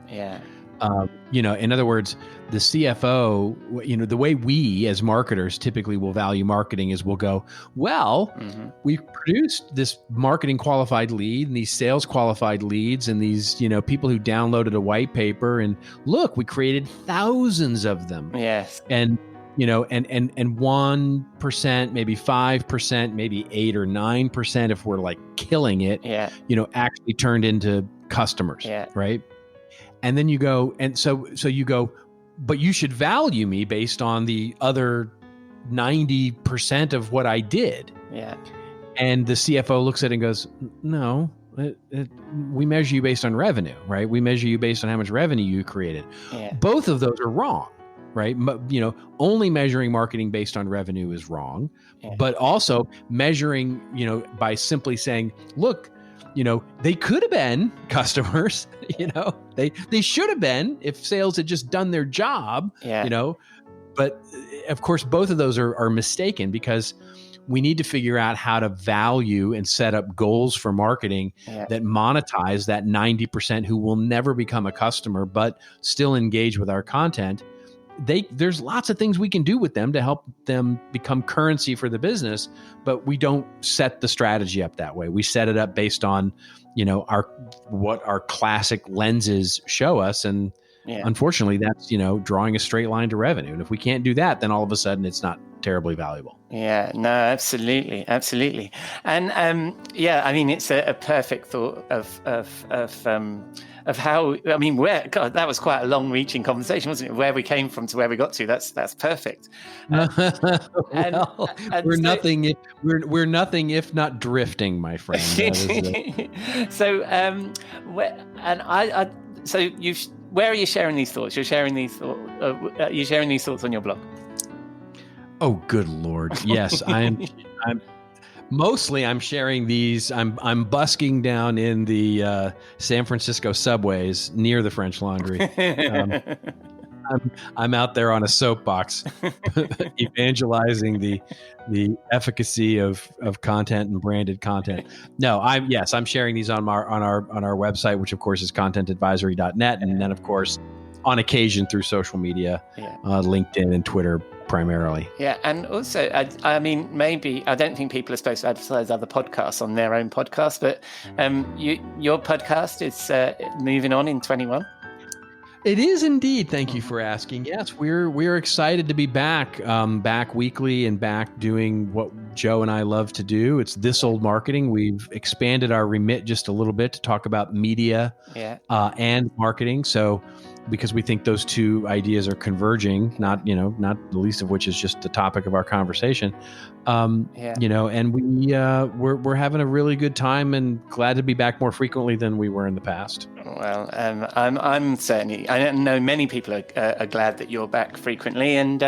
In other words, the CFO, the way we as marketers typically will value marketing is we'll go, well, we've produced this marketing qualified lead and these sales qualified leads and these, people who downloaded a white paper, and look, we created thousands of them. Yes. And 1%, maybe 5%, maybe 8 or 9%, if we're like killing it, actually turned into customers. Right. And then you go, and so you go, but you should value me based on the other 90% of what I did. Yeah. And the CFO looks at it and goes, no, we measure you based on revenue, right? We measure you based on how much revenue you created. Yeah. Both of those are wrong, right? Only measuring marketing based on revenue is wrong, but also measuring, by simply saying, look, they could have been customers, they should have been if sales had just done their job, but of course, both of those are mistaken, because we need to figure out how to value and set up goals for marketing that monetize that 90% who will never become a customer, but still engage with our content. There's lots of things we can do with them to help them become currency for the business, but we don't set the strategy up that way. We set it up based on, what our classic lenses show us. And unfortunately, that's, drawing a straight line to revenue. And if we can't do that, then all of a sudden it's not terribly valuable. Yeah, no, absolutely. And it's a perfect thought of how, that was quite a long reaching conversation, wasn't it? Where we came from to where we got to. That's perfect. We're nothing if not drifting, my friend. So, where are you sharing these thoughts? You're sharing these thoughts on your blog? Oh, good Lord. Yes, I'm sharing these. I'm busking down in the San Francisco subways near the French Laundry. I'm out there on a soapbox evangelizing the efficacy of content and branded content. No, I'm sharing these on our website, which of course is contentadvisory.net, and then of course on occasion through social media, LinkedIn and Twitter primarily. Yeah, and also, maybe I don't think people are supposed to advertise other podcasts on their own podcast, but your podcast is moving on in 21. It is indeed. Thank you for asking. Yes, we're excited to be back weekly and back doing what Joe and I love to do. It's This Old Marketing. We've expanded our remit just a little bit to talk about media and marketing. So, because we think those two ideas are converging, not the least of which is just the topic of our conversation. And we're having a really good time and glad to be back more frequently than we were in the past. Well, I'm certainly, I know many people are glad that you're back frequently, and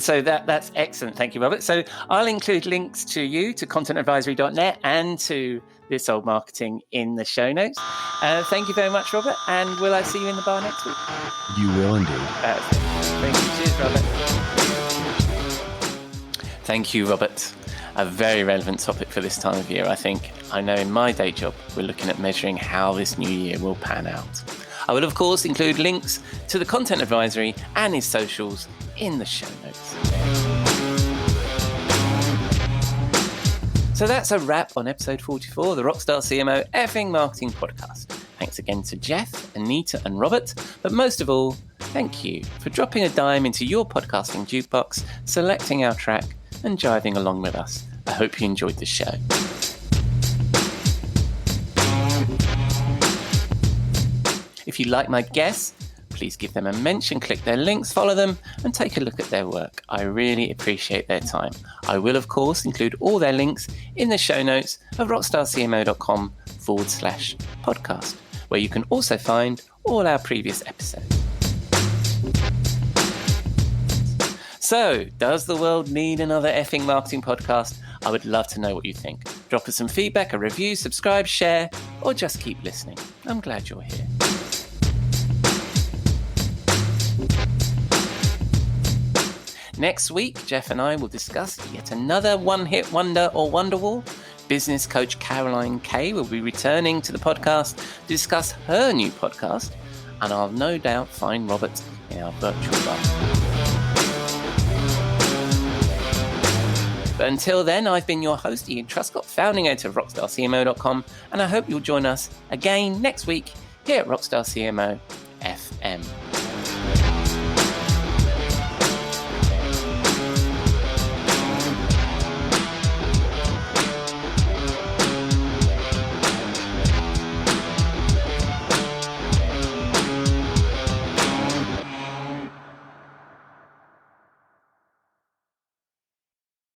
so that's excellent. Thank you, Robert. So I'll include links to you, to contentadvisory.net, and to This Old Marketing in the show notes. Thank you very much, Robert, and will I see you in the bar next week? You will indeed. Thank you. Cheers, Robert. Thank you, Robert. A very relevant topic for this time of year, I think. I know in my day job, we're looking at measuring how this new year will pan out. I will, of course, include links to the Content Advisory and his socials in the show notes. So that's a wrap on episode 44 of the Rockstar CMO Effing Marketing Podcast. Thanks again to Jeff, Anita and Robert, but most of all, thank you for dropping a dime into your podcasting jukebox, selecting our track and jiving along with us. I hope you enjoyed the show. If you like my guests, please give them a mention, click their links, follow them, and take a look at their work. I really appreciate their time. I will, of course, include all their links in the show notes of rockstarcmo.com/podcast, where you can also find all our previous episodes. So, does the world need another effing marketing podcast? I would love to know what you think. Drop us some feedback, a review, subscribe, share, or just keep listening. I'm glad you're here. Next week, Jeff and I will discuss yet another one-hit wonder or Wonderwall. Business coach Caroline Kay will be returning to the podcast to discuss her new podcast, and I'll no doubt find Robert in our virtual bar. But until then, I've been your host, Ian Truscott, founding editor of RockstarCMO.com, and I hope you'll join us again next week here at Rockstar CMO FM.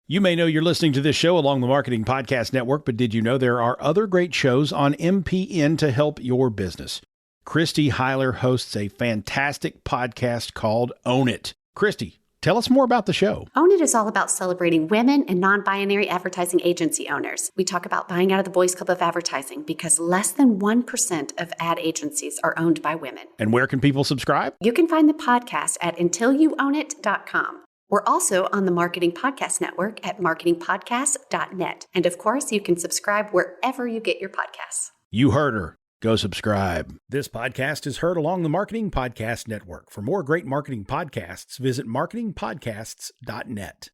You may know you're listening to this show along the Marketing Podcast Network, but did you know there are other great shows on MPN to help your business? Christy Heiler hosts a fantastic podcast called Own It. Christy, tell us more about the show. Own It is all about celebrating women and non-binary advertising agency owners. We talk about buying out of the Boys Club of Advertising because less than 1% of ad agencies are owned by women. And where can people subscribe? You can find the podcast at untilyouownit.com. We're also on the Marketing Podcast Network at marketingpodcast.net. And of course, you can subscribe wherever you get your podcasts. You heard her. Go subscribe. This podcast is heard along the Marketing Podcast Network. For more great marketing podcasts, visit marketingpodcasts.net.